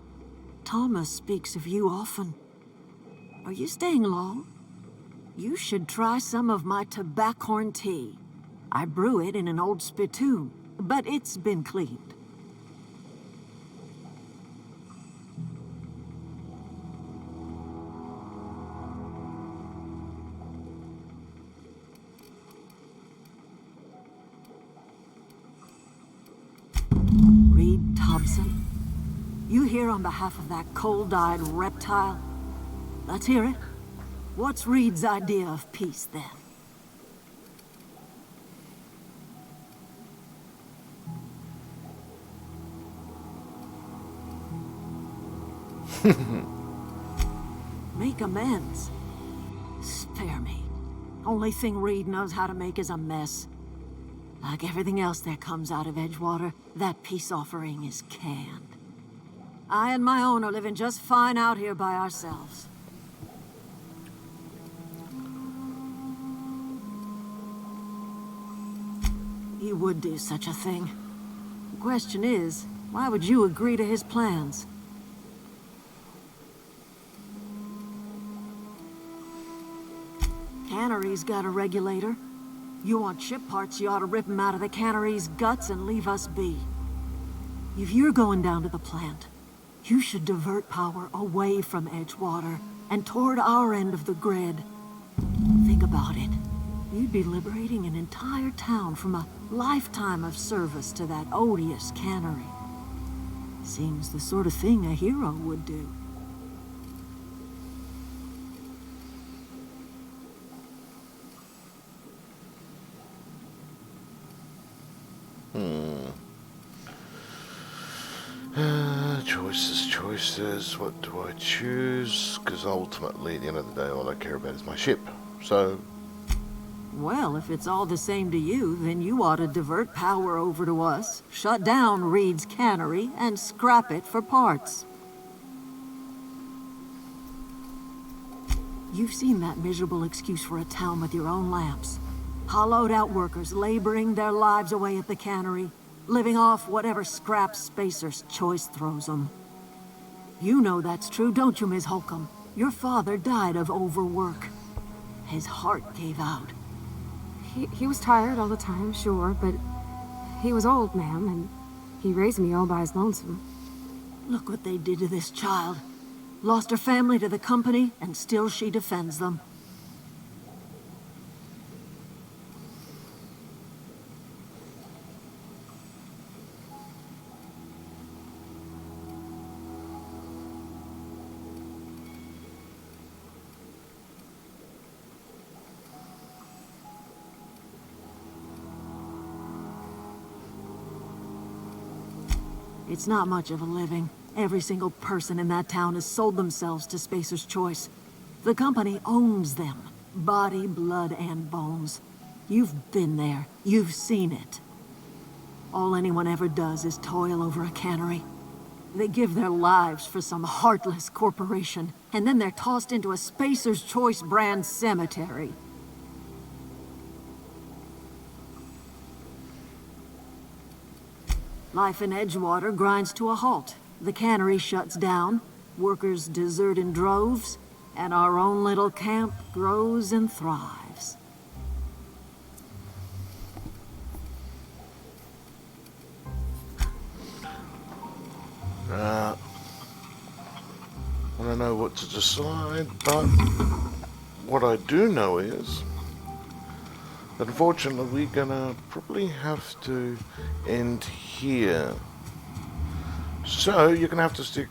[SPEAKER 3] Thomas speaks of you often. Are you staying long? You should try some of my tobaccorn tea. I brew it in an old spittoon, but it's been cleaned. Reed Thompson, you here on behalf of that cold-eyed reptile? Let's hear it. What's Reed's idea of peace, then? Make amends. Spare me. Only thing Reed knows how to make is a mess. Like everything else that comes out of Edgewater, that peace offering is canned.
[SPEAKER 16] I and my own are living just fine out here by ourselves. He would do such a thing. The question is, why would you agree to his plans? Cannery's got a regulator. You want ship parts, you ought to rip them out of the cannery's guts and leave us be. If you're going down to the plant, you should divert power away from Edgewater and toward our end of the grid. Think about it. You'd be liberating an entire town from a lifetime of service to that odious cannery. Seems the sort of thing a hero would do.
[SPEAKER 1] Choices. What do I choose? Because ultimately, at the end of the day, all I care about is my ship. So...
[SPEAKER 16] Well, if it's all the same to you, then you ought to divert power over to us, shut down Reed's cannery, and scrap it for parts. You've seen that miserable excuse for a town with your own lamps. Hollowed out workers laboring their lives away at the cannery, living off whatever scrap Spacer's Choice throws them. You know that's true, don't you, Ms. Holcomb? Your father died of overwork. His heart gave out.
[SPEAKER 12] He was tired all the time, sure, but he was old, ma'am, and he raised me all by his lonesome.
[SPEAKER 16] Look what they did to this child. Lost her family to the company, and still she defends them. It's not much of a living. Every single person in that town has sold themselves to Spacer's Choice. The company owns them. Body, blood, and bones. You've been there. You've seen it. All anyone ever does is toil over a cannery. They give their lives for some heartless corporation, and then they're tossed into a Spacer's Choice brand cemetery. Life in Edgewater grinds to a halt. The cannery shuts down, workers desert in droves, and our own little camp grows and thrives.
[SPEAKER 1] I don't know what to decide, but what I do know is that unfortunately we're gonna probably have to end here. So you're gonna have to stick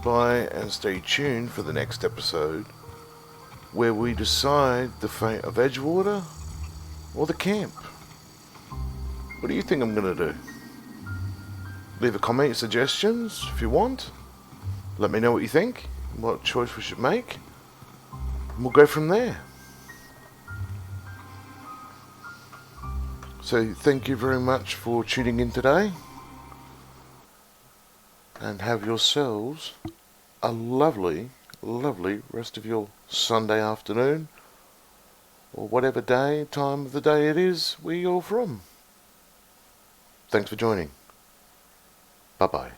[SPEAKER 1] by and stay tuned for the next episode where we decide the fate of Edgewater or the camp. What do you think I'm gonna do? Leave a comment, suggestions if you want. Let me know what you think, what choice we should make, and we'll go from there. So thank you very much for tuning in today, and have yourselves a lovely, lovely rest of your Sunday afternoon, or whatever time of the day it is where you're from. Thanks for joining. Bye-bye.